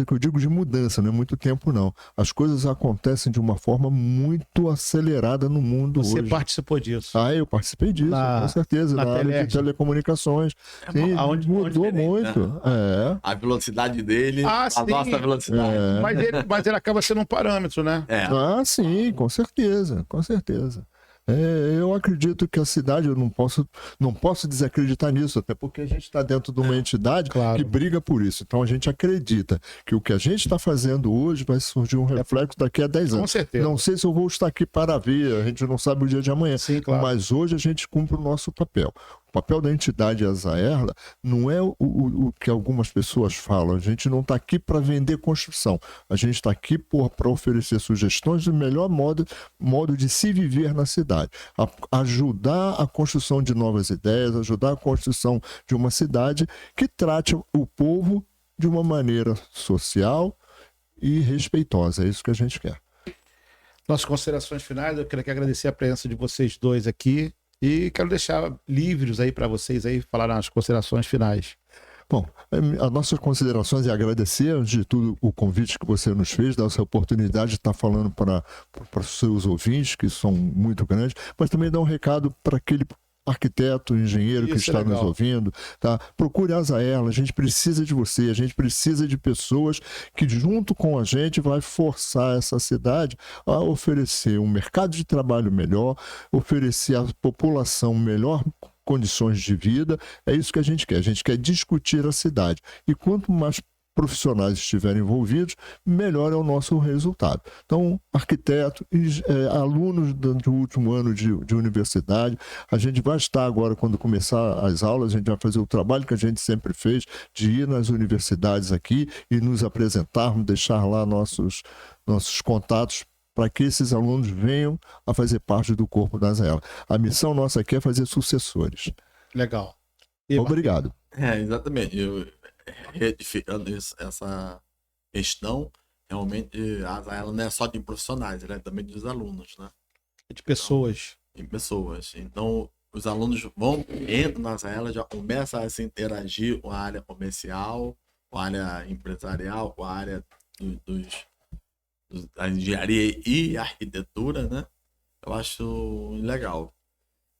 que eu digo de mudança, não é muito tempo, não. As coisas acontecem de uma forma muito acelerada no mundo Você hoje. participou disso. Eu participei disso, com certeza, na área de telecomunicações. Sim, mudou muito. Né? A velocidade dele, a nossa velocidade. Mas ele acaba sendo um parâmetro, né? Sim, com certeza, com certeza. Eu acredito que a cidade, eu não posso desacreditar nisso, até porque a gente está dentro de uma entidade que briga por isso. Então a gente acredita que o que a gente está fazendo hoje vai surgir um reflexo daqui a 10 anos. Com certeza. Não sei se eu vou estar aqui para ver, a gente não sabe o dia de amanhã. Sim, claro. Mas hoje a gente cumpre o nosso papel. O papel da entidade Azaerla não é o que algumas pessoas falam. A gente não está aqui para vender construção. A gente está aqui para oferecer sugestões do melhor modo de se viver na cidade. Ajudar a construção de novas ideias, ajudar a construção de uma cidade que trate o povo de uma maneira social e respeitosa. É isso que a gente quer. Nossas considerações finais, eu quero agradecer a presença de vocês dois aqui. E quero deixar livros aí para vocês aí falar as considerações finais. Bom, as nossas considerações é agradecer, antes de tudo, o convite que você nos fez, dar essa oportunidade de estar falando para os seus ouvintes, que são muito grandes, mas também dar um recado para aquele arquiteto, engenheiro que está nos ouvindo, tá? Procure a Azaerla, a gente precisa de você, a gente precisa de pessoas que junto com a gente vai forçar essa cidade a oferecer um mercado de trabalho melhor, oferecer à população melhor condições de vida. É isso que a gente quer discutir a cidade. E quanto mais profissionais estiverem envolvidos, melhor é o nosso resultado. Então, arquiteto, alunos do último ano de universidade, a gente vai estar agora, quando começar as aulas, a gente vai fazer o trabalho que a gente sempre fez, de ir nas universidades aqui e nos apresentarmos, deixar lá nossos contatos para que esses alunos venham a fazer parte do corpo da Azaerla. A missão nossa aqui é fazer sucessores. Legal. Obrigado. Exatamente. Retificando essa questão, realmente a Azaerla não é só de profissionais, ela é também dos alunos, né? De pessoas. Então, de pessoas. Então, os alunos entram na Azaerla, já começam a se interagir com a área comercial, com a área empresarial, com a área da engenharia e arquitetura, né? Eu acho legal.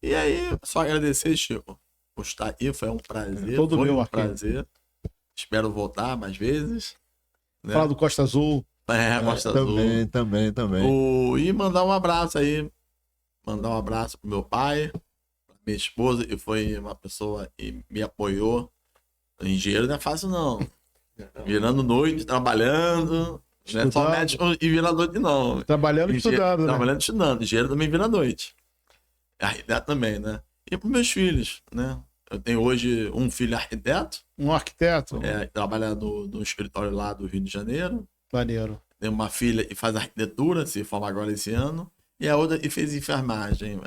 E aí, só agradecer, Chico, por estar aí, foi um prazer. Foi um prazer. Espero voltar mais vezes. Né? Falar do Costa Azul. Costa Azul. Também. E mandar um abraço aí. Mandar um abraço pro meu pai, pra minha esposa, que foi uma pessoa que me apoiou. Engenheiro não é fácil, não. Virando noite, trabalhando. Não é só médico e vira noite, não. Trabalhando e estudando, né? Trabalhando e estudando. Engenheiro também vira noite. Arquiteto também, né? E pros meus filhos, né? Eu tenho hoje um filho arquiteto. Um arquiteto? Trabalha no escritório lá do Rio de Janeiro. Maneiro. Tenho uma filha que faz arquitetura, se forma agora esse ano. E a outra que fez enfermagem.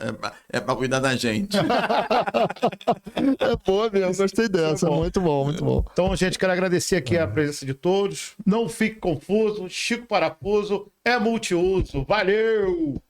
É pra cuidar da gente. É boa mesmo, gostei dessa. Muito bom. Então, gente, quero agradecer aqui a presença de todos. Não fique confuso. Chico Parafuso é multiuso. Valeu!